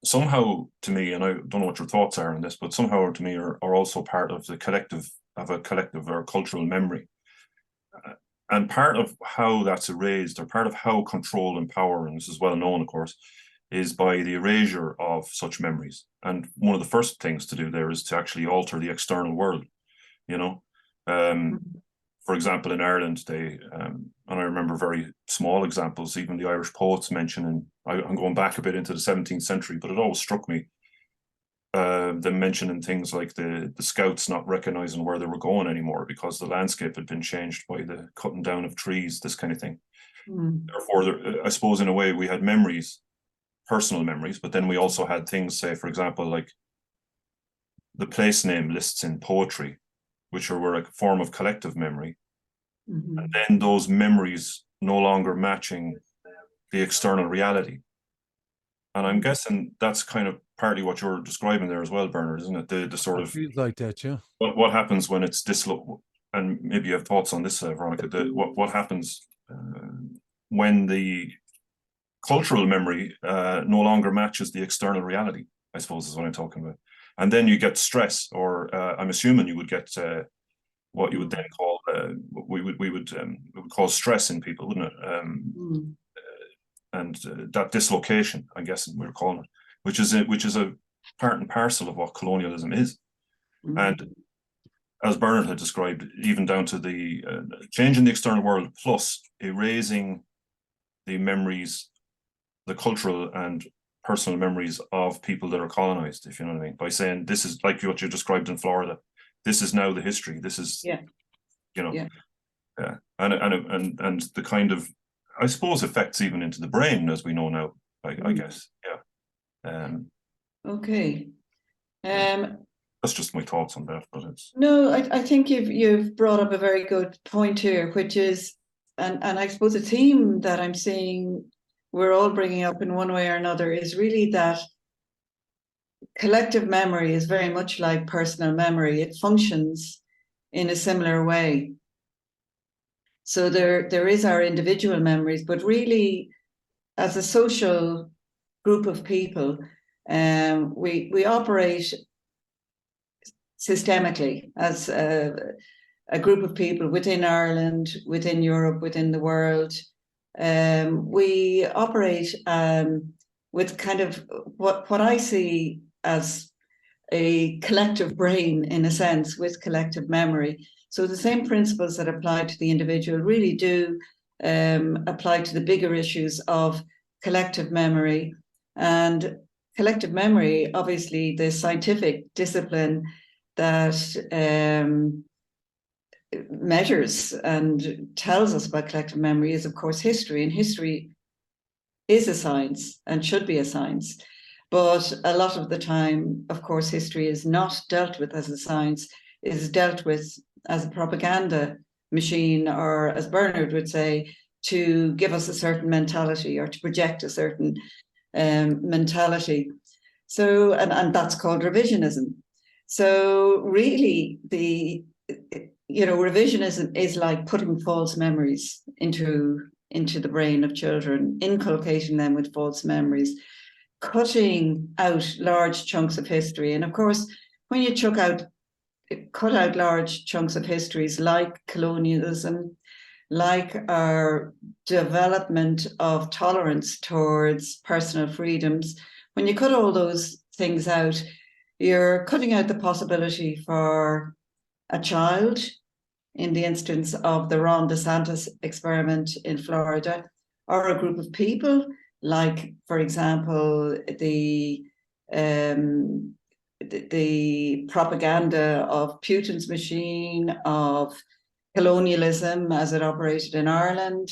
Speaker 6: somehow, to me, and I don't know what your thoughts are on this, but somehow to me are also part of a collective or cultural memory. And part of how that's erased, or part of how control and power, and this is well known, of course, is by the erasure of such memories. And one of the first things to do there is to actually alter the external world, you know. For example, in Ireland, they, and I remember very small examples, even the Irish poets mention, and I'm going back a bit into the 17th century, but it always struck me, them mentioning things like the scouts not recognizing where they were going anymore because the landscape had been changed by the cutting down of trees, this kind of thing. Therefore, I suppose in a way we had memories, personal memories, but then we also had things, say, for example, like the place name lists in poetry, which were a form of collective memory. And then those memories no longer matching the external reality. And I'm guessing that's kind of partly what you're describing there as well, Bernard, isn't it? The sort of,
Speaker 4: feels like that, yeah.
Speaker 6: What happens when it's and maybe you have thoughts on this, Veronica, what happens when the cultural memory no longer matches the external reality, I suppose is what I'm talking about. And then you get stress, or I'm assuming you would get what you would then call we would call stress in people, wouldn't it? And that dislocation, I guess we're calling it, which is a part and parcel of what colonialism is. And as Bernard had described, even down to the change in the external world, plus erasing the memories, the cultural and personal memories of people that are colonized, if you know what I mean, by saying this is like what you described in Florida. This is now the history. This is, you know, and the kind of, I suppose, effects even into the brain, as we know now. I guess,
Speaker 5: Okay.
Speaker 6: That's just my thoughts on that, but it's
Speaker 5: no. I think you've brought up a very good point here, which is, and I suppose a theme that I'm seeing we're all bringing up in one way or another is really that collective memory is very much like personal memory. It functions in a similar way. So there is our individual memories, but really, as a social group of people, we operate systemically as a group of people within Ireland, within Europe, within the world. We operate with kind of what I see as a collective brain, in a sense, with collective memory. So the same principles that apply to the individual really do apply to the bigger issues of collective memory. And collective memory, obviously, the scientific discipline that measures and tells us about collective memory is, of course, history. And history is a science and should be a science. But a lot of the time, of course, history is not dealt with as a science, it is dealt with as a propaganda machine, or, as Bernard would say, to give us a certain mentality or to project a certain mentality. So, and that's called revisionism. So really, revisionism is like putting false memories into the brain of children, inculcating them with false memories, cutting out large chunks of history. And of course, when you cut out large chunks of histories like colonialism, like our development of tolerance towards personal freedoms, when you cut all those things out, you're cutting out the possibility for a child, in the instance of the Ron DeSantis experiment in Florida, or a group of people, like, for example, the propaganda of Putin's machine, of colonialism as it operated in Ireland,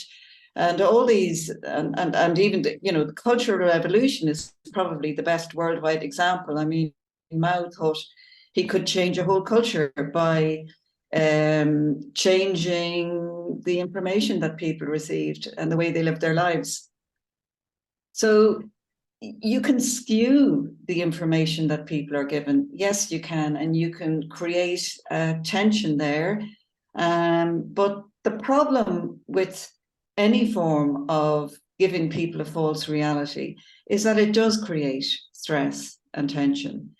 Speaker 5: and all these, and even the Cultural Revolution is probably the best worldwide example. I mean, Mao thought he could change a whole culture by changing the information that people received and the way they lived their lives. So you can skew the information that people are given. Yes, you can, and you can create tension there. But the problem with any form of giving people a false reality is that it does create stress and tension.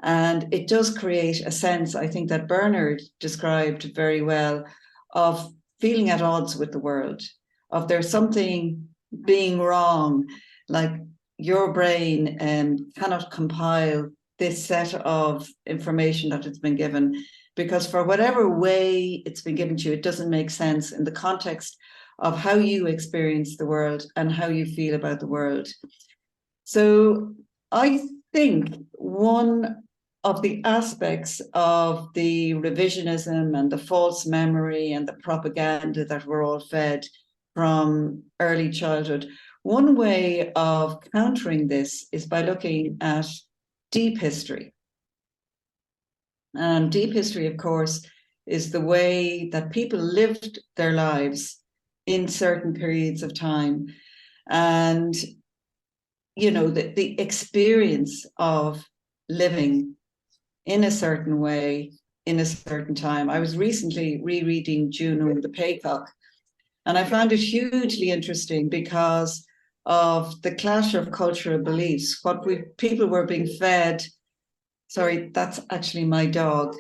Speaker 5: And it does create a sense, I think, that Bernard described very well, of feeling at odds with the world, of there's something being wrong, like your brain cannot compile this set of information that it's been given, because for whatever way it's been given to you, it doesn't make sense in the context of how you experience the world and how you feel about the world. So I think one of the aspects of the revisionism and the false memory and the propaganda that we're all fed from early childhood, one way of countering this is by looking at deep history. And deep history, of course, is the way that people lived their lives in certain periods of time. And, the experience of living in a certain way, in a certain time. I was recently rereading Juno the Paycock, and I found it hugely interesting because of the clash of cultural beliefs. People were being fed. Sorry, that's actually my dog.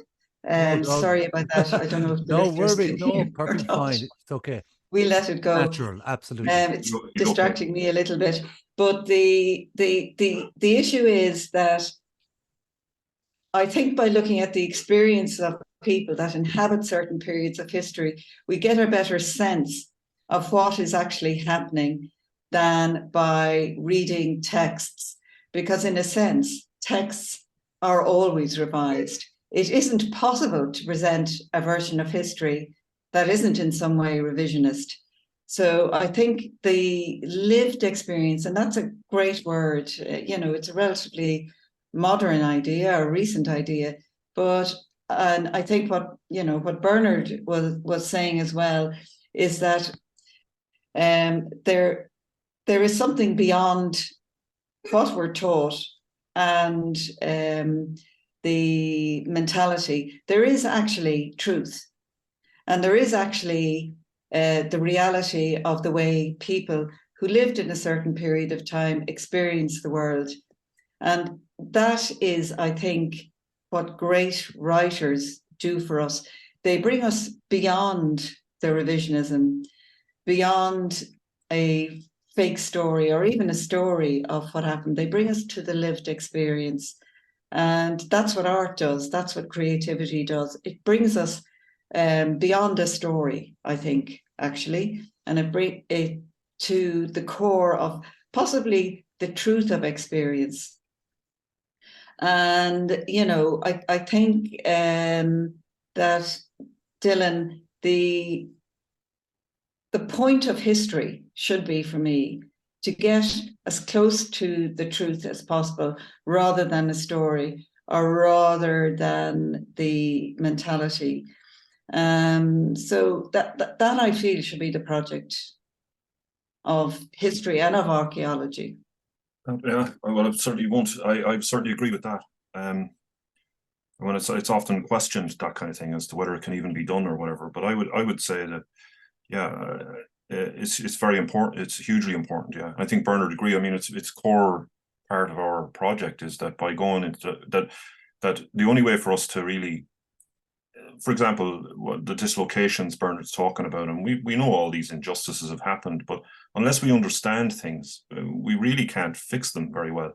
Speaker 5: Sorry about that. I don't know if the
Speaker 4: no
Speaker 5: listeners
Speaker 4: worry,
Speaker 5: can
Speaker 4: no,
Speaker 5: hear
Speaker 4: perfectly fine. It's okay.
Speaker 5: We let it go.
Speaker 4: Natural, absolutely.
Speaker 5: It's distracting me a little bit. But the issue is that I think by looking at the experience of people that inhabit certain periods of history, we get a better sense of what is actually happening than by reading texts. Because in a sense, texts are always revised. It isn't possible to present a version of history that isn't in some way revisionist. So I think the lived experience, and that's a great word, it's a relatively modern idea, a recent idea, and I think what Bernard was saying as well is that there is something beyond what we're taught and the mentality. There is actually truth, and there is actually the reality of the way people who lived in a certain period of time experience the world. And that is, I think, what great writers do for us. They bring us beyond the revisionism, beyond a fake story or even a story of what happened. They bring us to the lived experience. And that's what art does. That's what creativity does. It brings us beyond a story, I think, actually, and it brings it to the core of possibly the truth of experience. And, I think that, Dylan, the point of history should be, for me, to get as close to the truth as possible, rather than a story or rather than the mentality. So that I feel should be the project of history and of archaeology.
Speaker 6: Yeah, well, I certainly won't. I certainly agree with that. when it's often questioned, that kind of thing, as to whether it can even be done or whatever. But I would say that, yeah, it's very important. It's hugely important. Yeah, I think Bernard agree. I mean, it's core part of our project is that by going into that the only way for us to really, for example, what the dislocations Bernard's talking about, and we know all these injustices have happened, but unless we understand things, we really can't fix them very well.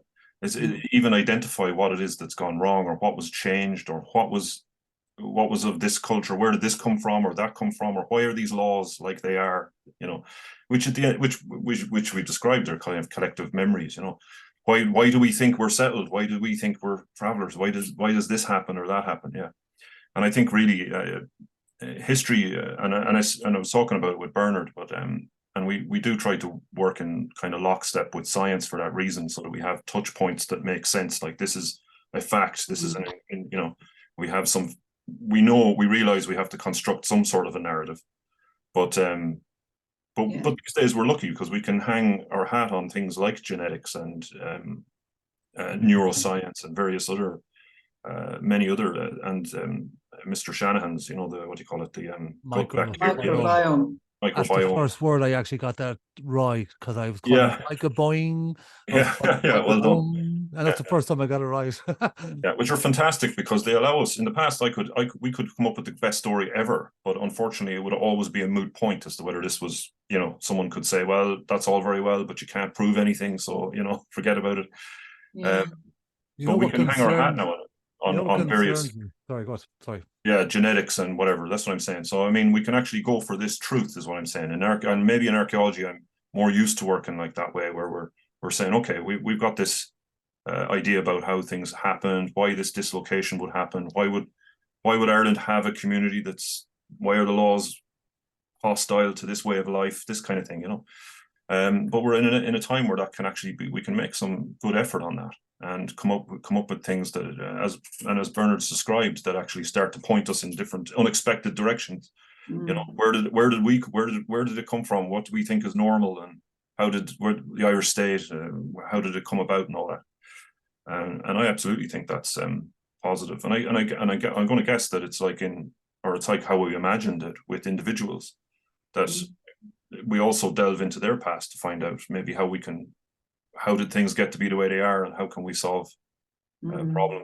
Speaker 6: Even identify what it is that's gone wrong, or what was changed, or what was of this culture, where did this come from or that come from, or why are these laws like they are, you know, which at the end, which we described are kind of collective memories, you know. Why do we think we're settled? Why do we think we're travelers? Why does this happen or that happen? Yeah. And I think really history, and I was talking about it with Bernard, but and we do try to work in kind of lockstep with science for that reason, so that we have touch points that make sense. Like, this is a fact. This is you know, we have some. We realize we have to construct some sort of a narrative, but these days we're lucky because we can hang our hat on things like genetics and neuroscience and various other many other and Mr. Shanahan's, you know, the what do you call it, the
Speaker 5: microbiome.
Speaker 4: That's the first word I actually got that right, because I was calling it like a boing.
Speaker 6: Well done.
Speaker 4: And that's the first time I got it right.
Speaker 6: Yeah, which are fantastic because they allow us. In the past, we could come up with the best story ever, but unfortunately, it would always be a moot point as to whether this was, you know, someone could say, well, that's all very well, but you can't prove anything, so, you know, forget about it.
Speaker 5: Yeah.
Speaker 6: But we can hang our hat now on various.
Speaker 4: Sorry, go on. Sorry.
Speaker 6: Yeah, genetics and whatever. That's what I'm saying. So I mean, we can actually go for this truth, is what I'm saying. And maybe in archaeology, I'm more used to working like that way, where we're saying, okay, we've got this idea about how things happened, why this dislocation would happen, why would Ireland have a community why are the laws hostile to this way of life, this kind of thing, you know. But we're in a time where that can actually be, we can make some good effort on that and come up with things that, as Bernard's described, that actually start to point us in different unexpected directions. You know, where did it come from? What do we think is normal, and where the Irish state, how did it come about, and all that. And I absolutely think that's positive. And I'm going to guess that it's like how we imagined it with individuals, that we also delve into their past to find out maybe how did things get to be the way they are, and how can we solve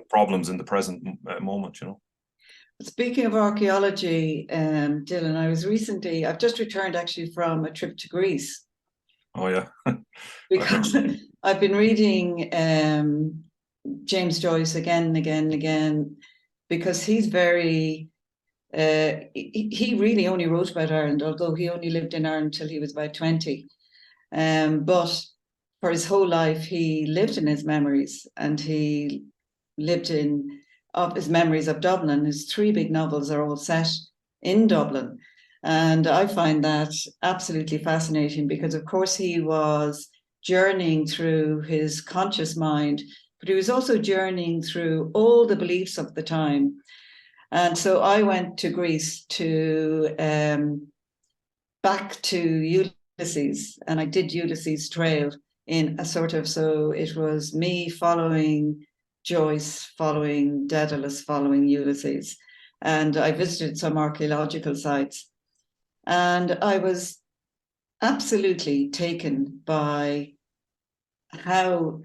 Speaker 6: problems in the present moment, you know.
Speaker 5: Speaking of archaeology, Dylan, I've just returned actually from a trip to Greece.
Speaker 6: Oh yeah.
Speaker 5: Because I've been reading James Joyce again and again and again, because he's very he really only wrote about Ireland, although he only lived in Ireland until he was about 20. But for his whole life, he lived in his memories, and he lived of his memories of Dublin. His 3 big novels are all set in Dublin. And I find that absolutely fascinating, because of course he was journeying through his conscious mind, but he was also journeying through all the beliefs of the time. And so I went to Greece back to Ulysses, and I did Ulysses' Trail in a sort of, so it was me following Joyce, following Daedalus, following Ulysses. And I visited some archaeological sites, and I was absolutely taken by how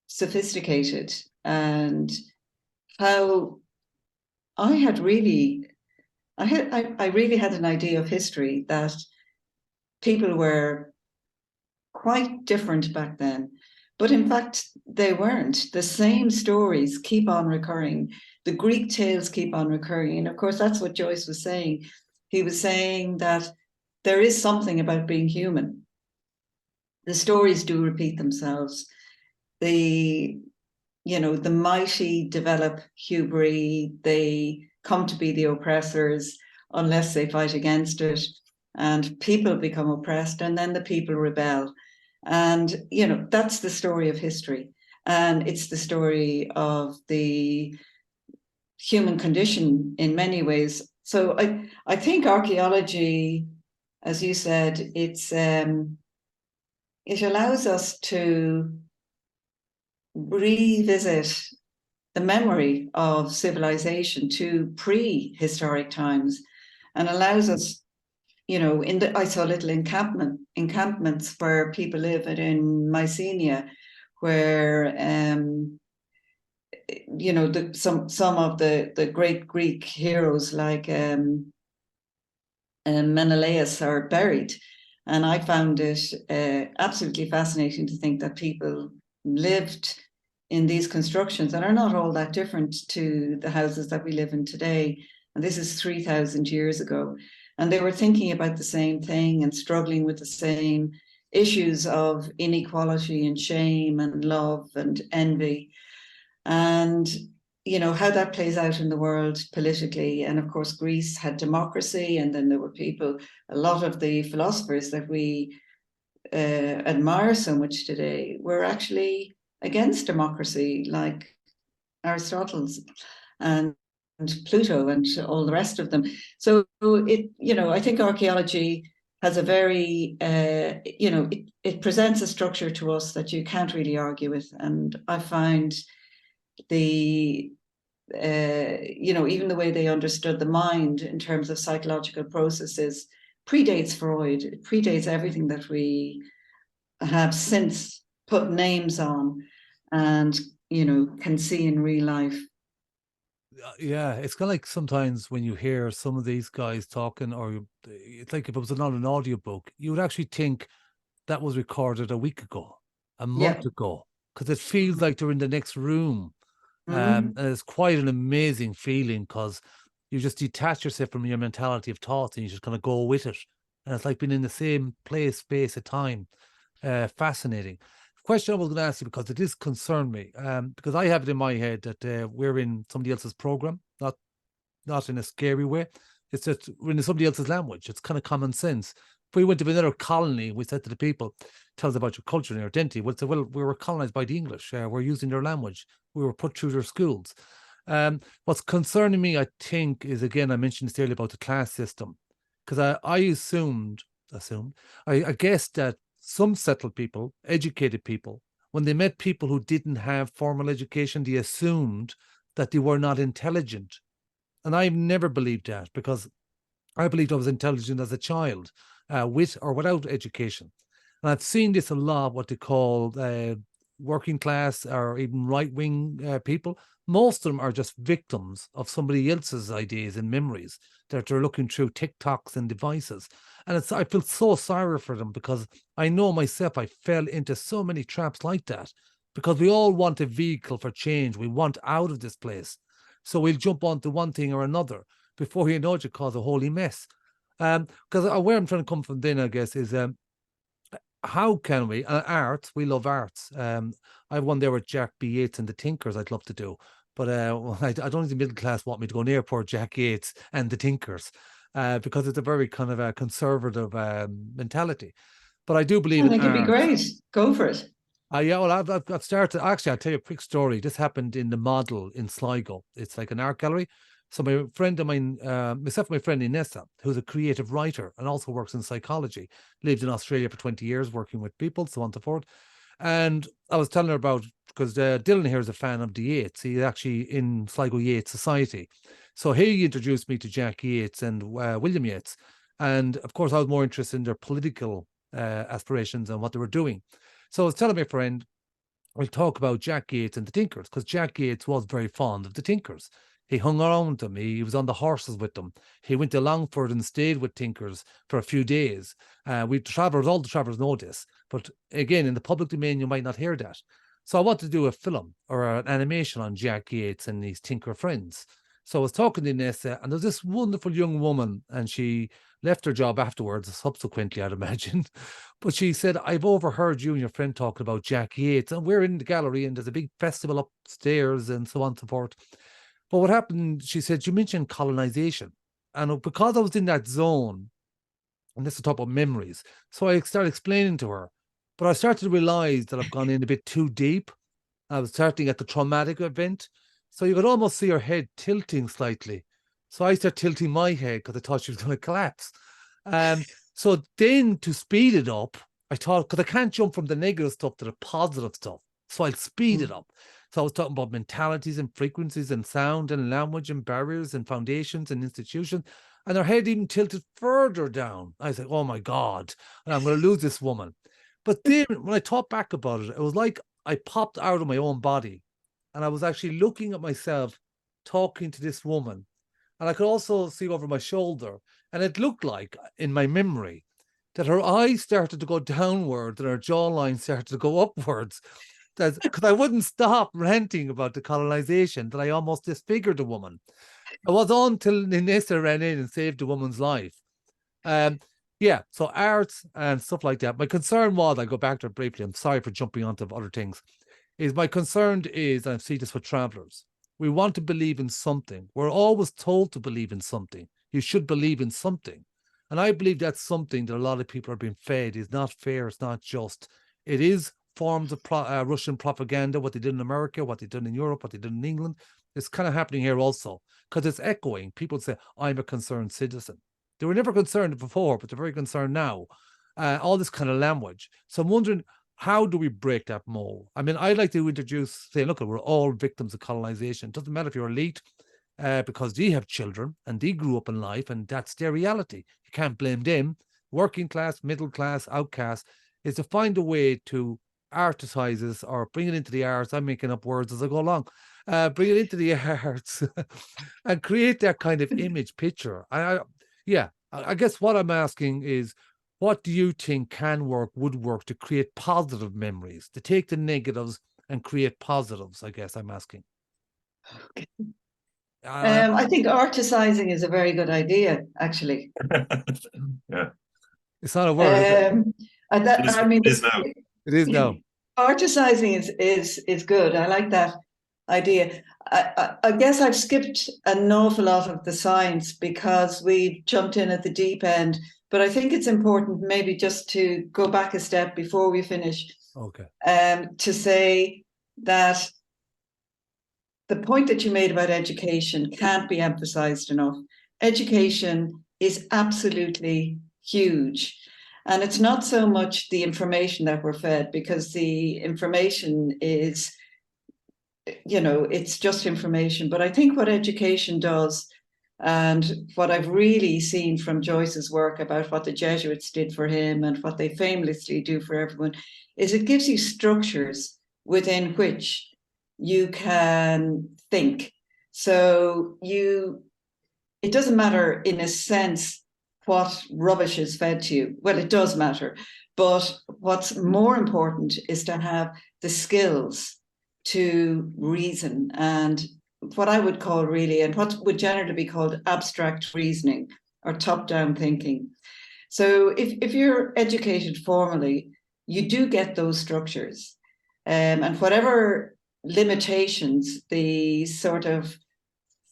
Speaker 5: sophisticated and how I really had an idea of history that people were quite different back then. But in fact, they weren't. The same stories keep on recurring. The Greek tales keep on recurring. And of course, that's what Joyce was saying. He was saying that there is something about being human. The stories do repeat themselves. The mighty develop hubris. They come to be the oppressors unless they fight against it. And people become oppressed, and then the people rebel. And, you know, that's the story of history. And it's the story of the human condition in many ways. So I think archaeology, as you said, it allows us to revisit the memory of civilization to prehistoric times, and allows us, you know, I saw little encampments where people live in Mycenae, where you know, some of the great Greek heroes like Menelaus are buried. And I found it absolutely fascinating to think that people lived in these constructions that are not all that different to the houses that we live in today. And this is 3,000 years ago. And they were thinking about the same thing and struggling with the same issues of inequality and shame and love and envy. And, you know, how that plays out in the world politically. And of course, Greece had democracy. And then there were people, a lot of the philosophers that we admire so much today were actually against democracy, like Aristotle's and Pluto and all the rest of them. So it, you know, I think archaeology has a very, you know, it presents a structure to us that you can't really argue with. And I find the, you know, even the way they understood the mind in terms of psychological processes predates Freud. It predates everything that we have since put names on and, you know, can see in real life.
Speaker 4: Yeah, it's kind of like sometimes when you hear some of these guys talking, or it's like if it was not an audiobook, you would actually think that was recorded a week ago, a month ago, because it feels like they're in the next room. And it's quite an amazing feeling because you just detach yourself from your mentality of thoughts and you just kind of go with it. And it's like being in the same place, space, of time. Fascinating. Question I was going to ask you, because it is concerned me, because I have it in my head that we're in somebody else's program, not in a scary way. It's just we're in somebody else's language. It's kind of common sense. If we went to another colony, we said to the people, tell us about your culture and your identity. We'll say, well, we were colonized by the English. We're using their language. We were put through their schools. What's concerning me, I think, is, again, I mentioned this earlier about the class system, because I guessed that some settled people, educated people, when they met people who didn't have formal education, they assumed that they were not intelligent. And I've never believed that, because I believed I was intelligent as a child, with or without education. And I've seen this a lot, what they call working class or even right-wing people. Most of them are just victims of somebody else's ideas and memories that they're looking through TikToks and devices. And I feel so sorry for them, because I know myself, I fell into so many traps like that, because we all want a vehicle for change. We want out of this place. So we'll jump onto one thing or another. Before you know it, you cause a holy mess. Because where I'm trying to come from then, I guess, is how can we, arts, we love arts. I have one there with Jack B. Yeats and the Tinkers I'd love to do. But I don't think the middle class want me to go near poor Jack Yeats and the Tinkers, because it's a very kind of a conservative mentality. But I do believe in
Speaker 5: it could be great. Go for it.
Speaker 4: Yeah, well, I've started. Actually, I'll tell you a quick story. This happened in the Model in Sligo. It's like an art gallery. So my friend of mine, myself and my friend Inessa, who's a creative writer and also works in psychology, lived in Australia for 20 years working with people, so on and so forth. And I was telling her about, because Dylan here is a fan of the Yeats. He's actually in Sligo Yeats Society. So he introduced me to Jack Yeats and William Yeats. And of course, I was more interested in their political aspirations and what they were doing. So I was telling my friend, we'll talk about Jack Yeats and the Tinkers, because Jack Yeats was very fond of the Tinkers. He hung around them. He was on the horses with them. He went to Longford and stayed with Tinkers for a few days. All the travellers know this. But again, in the public domain, you might not hear that. So I wanted to do a film or an animation on Jack Yeats and his Tinker friends. So I was talking to Nessa, and there's this wonderful young woman, and she left her job afterwards, subsequently, I'd imagine. But she said, I've overheard you and your friend talking about Jack Yeats, and we're in the gallery, and there's a big festival upstairs, and so on and so forth. But what happened, she said, you mentioned colonization. And because I was in that zone, and this is talk about memories, so I started explaining to her. But I started to realize that I've gone in a bit too deep. I was starting at the traumatic event. So you could almost see her head tilting slightly. So I started tilting my head because I thought she was going to collapse. So then to speed it up, I thought, because I can't jump from the negative stuff to the positive stuff. So I'll speed it up. So I was talking about mentalities and frequencies and sound and language and barriers and foundations and institutions. And her head even tilted further down. I was like, oh my God, and I'm going to lose this woman. But then when I thought back about it, it was like I popped out of my own body and I was actually looking at myself talking to this woman. And I could also see over my shoulder. And it looked like, in my memory, that her eyes started to go downwards and her jawline started to go upwards. Because I wouldn't stop ranting about the colonization that I almost disfigured the woman. It was on until Nissa ran in and saved the woman's life. Yeah, so arts and stuff like that. My concern was, I go back to it briefly, I'm sorry for jumping onto other things, is my concern is, and I see this with travellers, we want to believe in something. We're always told to believe in something. You should believe in something. And I believe that's something that a lot of people are being fed is not fair, it's not just. It is forms of Russian propaganda, what they did in America, what they did in Europe, what they did in England. It's kind of happening here also, because it's echoing. People say, I'm a concerned citizen. They were never concerned before, but they're very concerned now. All this kind of language. So I'm wondering, how do we break that mold? I mean, I'd like to introduce, say, look, we're all victims of colonization. It doesn't matter if you're elite, because they have children and they grew up in life and that's their reality. You can't blame them. Working class, middle class, outcast, is to find a way to articize this or bring it into the arts. I'm making up words as I go along. Bring it into the arts and create that kind of image picture. I guess what I'm asking is, what do you think can work, would work to create positive memories, to take the negatives and create positives? I guess I'm asking.
Speaker 5: Okay. I think articizing is a very good idea, actually.
Speaker 6: Yeah.
Speaker 4: It's not a word, is it?
Speaker 6: It is now.
Speaker 4: It is now.
Speaker 5: Articizing is good. I like that idea. I guess I've skipped an awful lot of the science because we've jumped in at the deep end. But I think it's important maybe just to go back a step before we finish.
Speaker 4: Okay.
Speaker 5: To say that the point that you made about education can't be emphasized enough. Education is absolutely huge. And it's not so much the information that we're fed, because the information is, it's just information. But I think what education does, and what I've really seen from Joyce's work about what the Jesuits did for him and what they famously do for everyone, is it gives you structures within which you can think. So it doesn't matter, in a sense, what rubbish is fed to you. Well, it does matter. But what's more important is to have the skills to reason, and what I would call really, and what would generally be called abstract reasoning or top-down thinking. So if you're educated formally, you do get those structures. And whatever limitations the sort of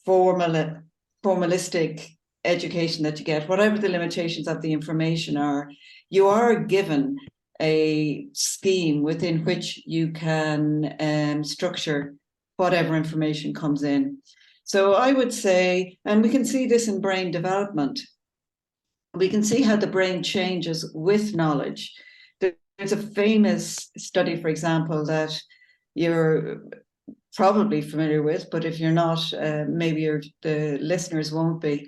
Speaker 5: formalistic education that you get, whatever the limitations of the information are, you are given a scheme within which you can structure whatever information comes in. So I would say, and we can see this in brain development, we can see how the brain changes with knowledge. There's a famous study, for example, that you're probably familiar with, but if you're not, maybe the listeners won't be,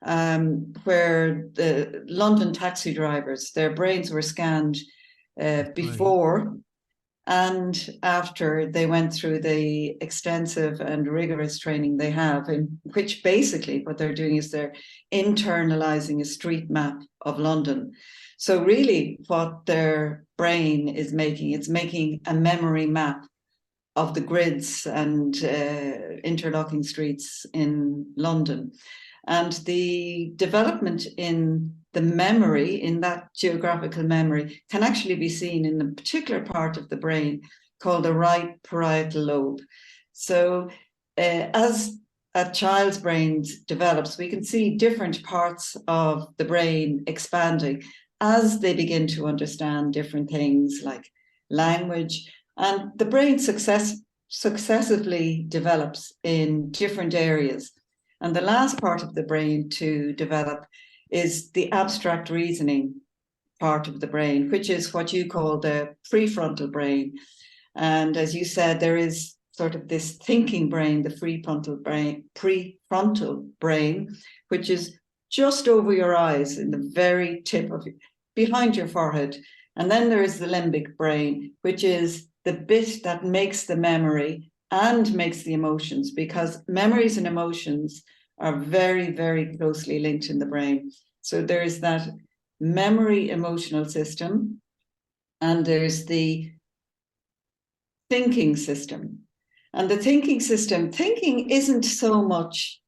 Speaker 5: where the London taxi drivers, their brains were scanned before and after they went through the extensive and rigorous training they have, in which basically what they're doing is they're internalizing a street map of London. So really what their brain is making, it's making a memory map of the grids and interlocking streets in London. And the development in the memory, in that geographical memory, can actually be seen in a particular part of the brain called the right parietal lobe. So as a child's brain develops, we can see different parts of the brain expanding as they begin to understand different things like language. And the brain successively develops in different areas. And the last part of the brain to develop is the abstract reasoning part of the brain, which is what you call the prefrontal brain. And as you said, there is sort of this thinking brain, the prefrontal brain, which is just over your eyes in the very tip of behind your forehead. And then there is the limbic brain, which is the bit that makes the memory and makes the emotions, because memories and emotions are very, very closely linked in the brain. So there's that memory emotional system, and there's the thinking system. And the thinking system, thinking isn't so much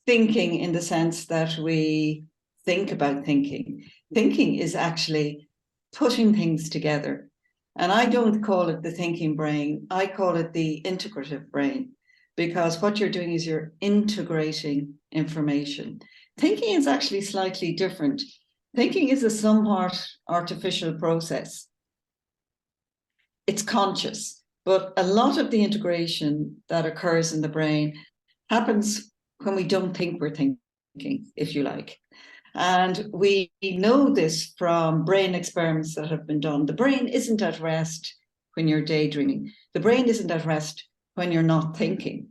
Speaker 5: thinking in the sense that we think about thinking. Thinking is actually putting things together. And I don't call it the thinking brain, I call it the integrative brain, because what you're doing is you're integrating information. Thinking is actually slightly different. Thinking is a somewhat artificial process. It's conscious, but a lot of the integration that occurs in the brain happens when we don't think we're thinking, if you like. And we know this from brain experiments that have been done. The brain isn't at rest when you're daydreaming. The brain isn't at rest when you're not thinking.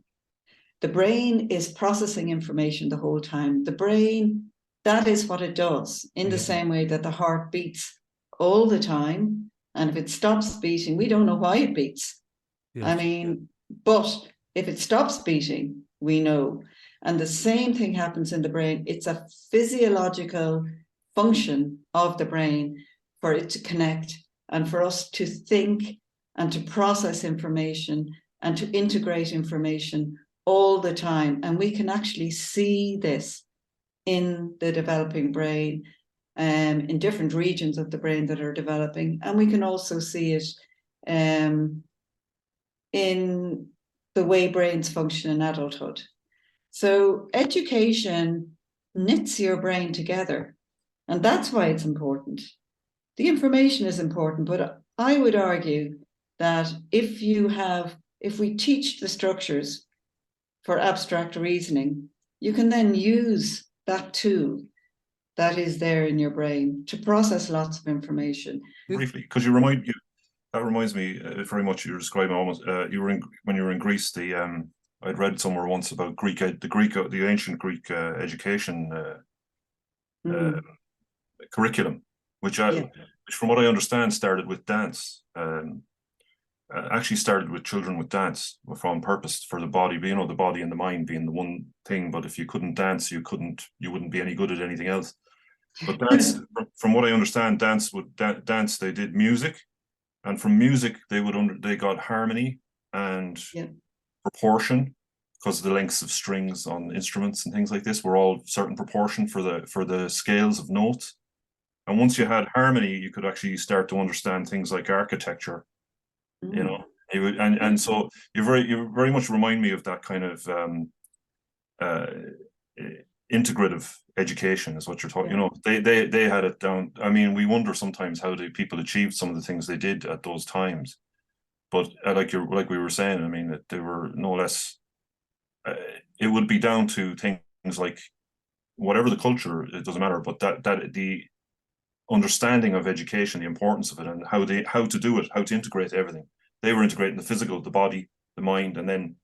Speaker 5: The brain is processing information the whole time. The brain, that is what it does, in the same way that the heart beats all the time. And if it stops beating, we don't know why it beats. Yes. I mean, but if it stops beating, we know. And the same thing happens in the brain. It's a physiological function of the brain for it to connect and for us to think and to process information and to integrate information all the time. And we can actually see this in the developing brain, in different regions of the brain that are developing. And we can also see it in the way brains function in adulthood. So education knits your brain together, and that's why it's important. The information is important, but I would argue that if we teach the structures for abstract reasoning, you can then use that tool that is there in your brain to process lots of information.
Speaker 6: Briefly, because that reminds me very much. You're describing almost when you were in Greece. I'd read somewhere once about the ancient Greek education curriculum, which from what I understand started with dance. Actually started with children with dance on purpose for the body, the body and the mind being the one thing. But if you couldn't dance, you wouldn't be any good at anything else. But dance, from what I understand, dance they did music, and from music they got harmony and proportion, because the lengths of strings on instruments and things like this were all certain proportion for the scales of notes. And once you had harmony, you could actually start to understand things like architecture. And so you very much remind me of that kind of integrative education is what you're talking. They had it down. I mean, we wonder sometimes how people achieved some of the things they did at those times. But like we were saying, I mean, that they were no less. It would be down to things like whatever the culture, it doesn't matter. But that the understanding of education, the importance of it, and how to do it, how to integrate everything. They were integrating the physical, the body, the mind, and then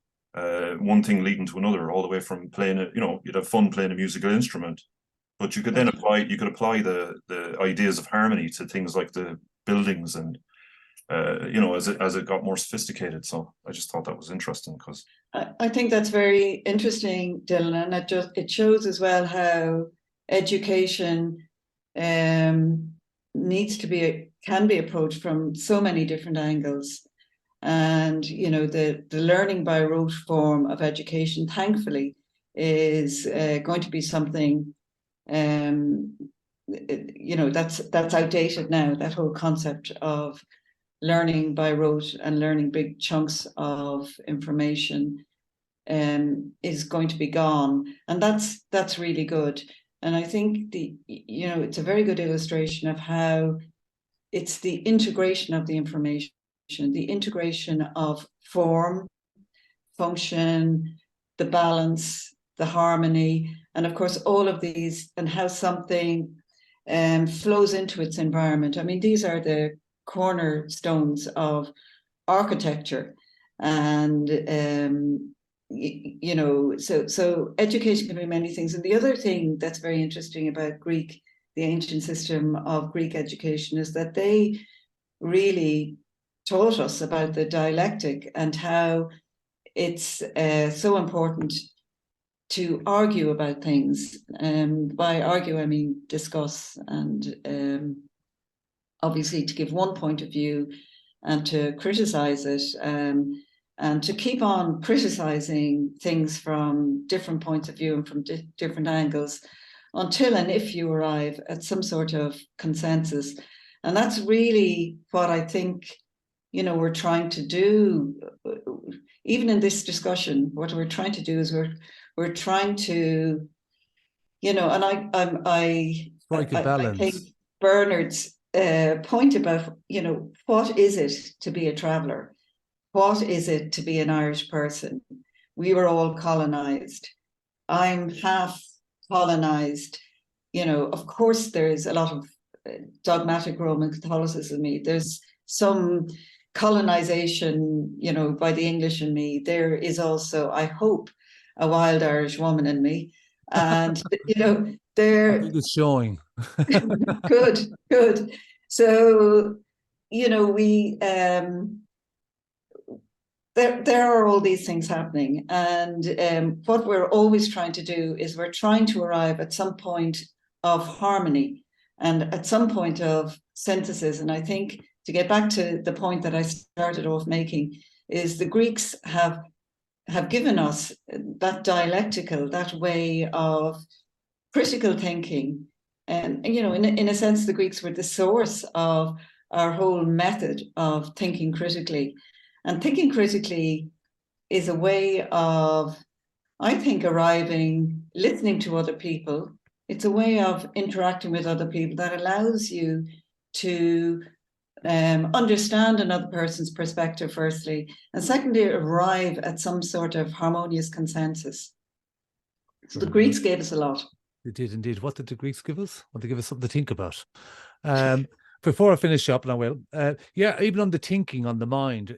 Speaker 6: one thing leading to another, all the way from playing you'd have fun playing a musical instrument, but you could then apply the ideas of harmony to things like the buildings and as it got more sophisticated. So I just thought that was interesting, because
Speaker 5: I think that's very interesting, Dylan, and it shows as well how education can be approached from so many different angles. And the learning by rote form of education, thankfully, is going to be something that's outdated now. That whole concept of learning by rote and learning big chunks of information is going to be gone, and that's really good. And I think it's a very good illustration of how it's the integration of the information, the integration of form, function, the balance, the harmony, and of course all of these, and how something flows into its environment. I mean, these are the cornerstones of architecture. And you know, so education can be many things. And the other thing that's very interesting about Greek, the ancient system of Greek education, is that they really taught us about the dialectic and how it's so important to argue about things. By argue, I mean discuss, and obviously to give one point of view and to criticize it, and to keep on criticizing things from different points of view and from different angles until and if you arrive at some sort of consensus. And that's really what I think, you know, we're trying to do. Even in this discussion, what we're trying to do is we're trying to, you know, and I think Bernard's point about, you know, what is it to be a traveller? What is it to be an Irish person? We were all colonized. I'm half colonized. You know, of course, there's a lot of dogmatic Roman Catholicism in me. There's some colonization, you know, by the English in me. There is also, I hope, a wild Irish woman in me. And, you know, there...
Speaker 4: I think it's showing.
Speaker 5: Good. So, you know, we... There are all these things happening, and what we're always trying to do is we're trying to arrive at some point of harmony and at some point of synthesis. And I think, to get back to the point that I started off making, is the Greeks have given us that dialectical, that way of critical thinking. And, you know, in a sense, the Greeks were the source of our whole method of thinking critically. And thinking critically is a way of, I think, listening to other people. It's a way of interacting with other people that allows you to understand another person's perspective, firstly, and secondly, arrive at some sort of harmonious consensus. So the Greeks gave us a lot.
Speaker 4: They did indeed. What did the Greeks give us? Well, they give us something to think about. Before I finish up, and I will, even on the thinking, on the mind,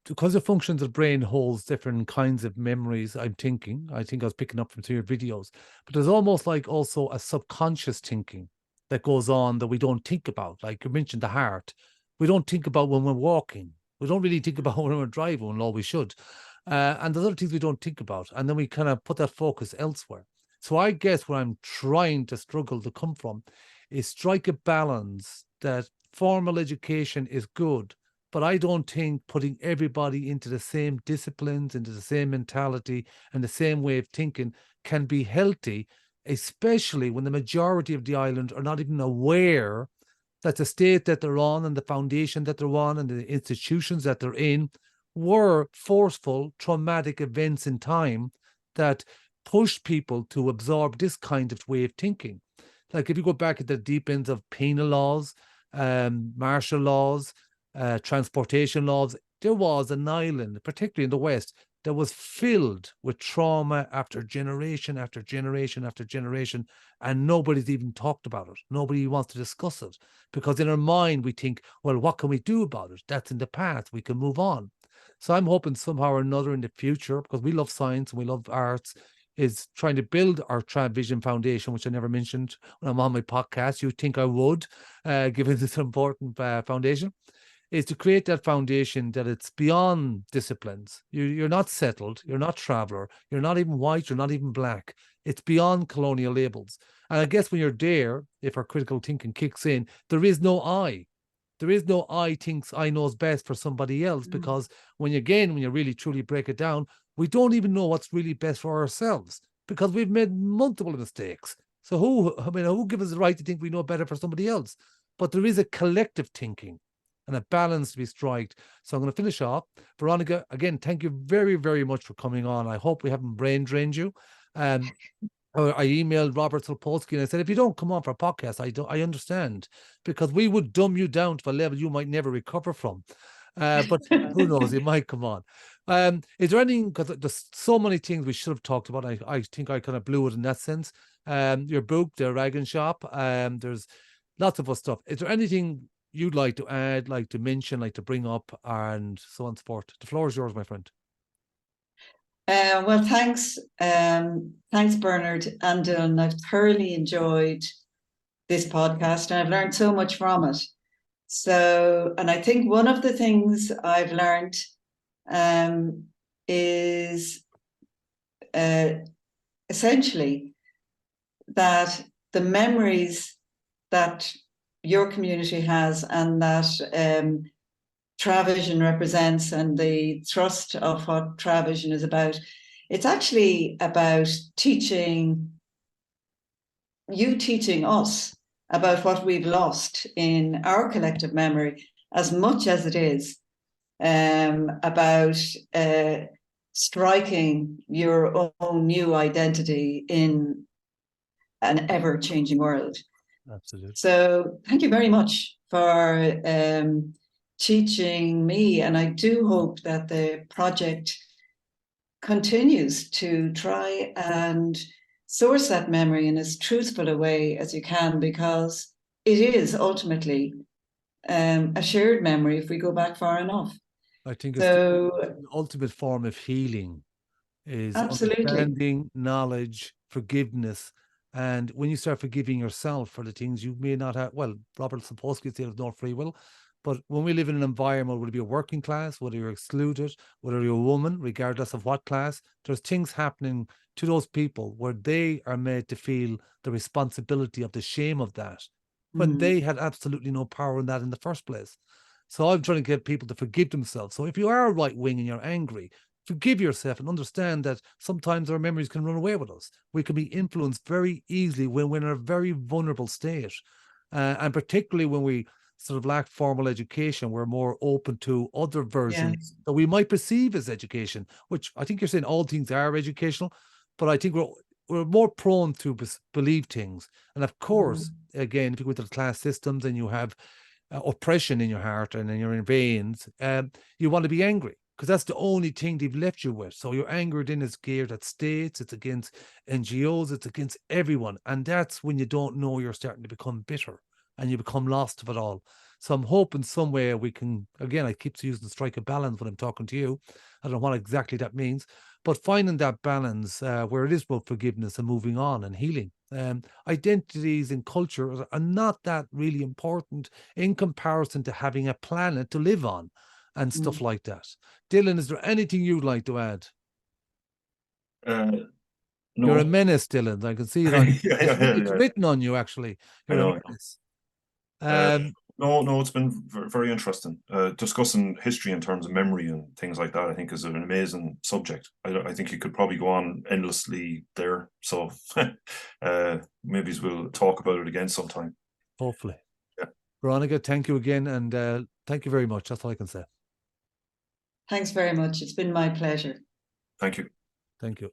Speaker 4: because the functions of the brain holds different kinds of memories. I think I was picking up from some of your videos, but there's almost like also a subconscious thinking that goes on that we don't think about. Like you mentioned, the heart, we don't think about when we're walking. We don't really think about when we're driving, although we should. And there's other things we don't think about. And then we kind of put that focus elsewhere. So I guess where I'm trying to struggle to come from is strike a balance that formal education is good, but I don't think putting everybody into the same disciplines, into the same mentality and the same way of thinking can be healthy, especially when the majority of the island are not even aware that the state that they're on and the foundation that they're on and the institutions that they're in were forceful, traumatic events in time that pushed people to absorb this kind of way of thinking. Like if you go back at the deep ends of penal laws, martial laws, transportation laws, there was an island, particularly in the West, that was filled with trauma after generation after generation after generation, and nobody's even talked about it. Nobody wants to discuss it, because in our mind we think, well, what can we do about it? That's in the past, we can move on. So I'm hoping somehow or another in the future, because we love science and we love arts, is trying to build our Vision Foundation, which I never mentioned when I'm on my podcast. You think I would, given this important foundation, is to create that foundation that it's beyond disciplines. You're not settled, you're not traveller, you're not even white, you're not even black. It's beyond colonial labels. And I guess when you're there, if our critical thinking kicks in, there is no I. There is no I thinks I knows best for somebody else, because when you really truly break it down, we don't even know what's really best for ourselves, because we've made multiple mistakes. So who gives us the right to think we know better for somebody else? But there is a collective thinking and a balance to be striked. So I'm going to finish off. Veronica, again, thank you very, very much for coming on. I hope we haven't brain drained you. I emailed Robert Solpolsky and I said, if you don't come on for a podcast, I understand, because we would dumb you down to a level you might never recover from. But who knows, it might come on. Is there anything, because there's so many things we should have talked about. I think I kind of blew it in that sense. Your book, The Rag and Shop, there's lots of other stuff. Is there anything you'd like to add, like to mention, like to bring up, and so on and so forth. The floor is yours, my friend.
Speaker 5: Well, thanks, Bernard and Dylan. I've thoroughly enjoyed this podcast, and I've learned so much from it. So, and I think one of the things I've learned is essentially that the memories that your community has and that Travision represents, and the thrust of what Travision is about, it's actually about teaching us about what we've lost in our collective memory, as much as it is about striking your own new identity in an ever-changing world.
Speaker 4: Absolutely.
Speaker 5: So thank you very much for teaching me, and I do hope that the project continues to try and source that memory in as truthful a way as you can, because it is ultimately a shared memory if we go back far enough.
Speaker 4: I think
Speaker 5: So,
Speaker 4: it's the ultimate form of healing is
Speaker 5: absolutely.
Speaker 4: understanding, knowledge, forgiveness. And when you start forgiving yourself for the things you may not have, well, Robert Sapolsky said there's no free will, but when we live in an environment, whether it be a working class, whether you're excluded, whether you're a woman, regardless of what class, there's things happening to those people where they are made to feel the responsibility of the shame of that, when they had absolutely no power in that in the first place. So I'm trying to get people to forgive themselves. So if you are right wing and you're angry, forgive yourself and understand that sometimes our memories can run away with us. We can be influenced very easily when we're in a very vulnerable state. And particularly when we sort of lack formal education, we're more open to other versions that we might perceive as education, which I think you're saying all things are educational, but I think we're more prone to believe things. And of course, again, if you go to the class systems and you have oppression in your heart and in your veins, you want to be angry, because that's the only thing they've left you with. So your anger then is geared at states, it's against NGOs, it's against everyone. And that's when you don't know, you're starting to become bitter and you become lost of it all. So I'm hoping some way we can, again, I keep using strike a balance when I'm talking to you. I don't know what exactly that means, but finding that balance where it is about forgiveness and moving on and healing. Identities and culture are not that really important in comparison to having a planet to live on and stuff like that. Dylan, is there anything you'd like to add?
Speaker 6: No.
Speaker 4: You're a menace, Dylan. I can see it on you. It's written on you, actually. You're a menace.
Speaker 6: No, it's been very interesting. Discussing history in terms of memory and things like that, I think, is an amazing subject. I think you could probably go on endlessly there. So maybe we'll talk about it again sometime.
Speaker 4: Hopefully.
Speaker 6: Yeah.
Speaker 4: Veronica, thank you again. And thank you very much. That's all I can say.
Speaker 5: Thanks very much. It's been my pleasure.
Speaker 6: Thank you.
Speaker 4: Thank you.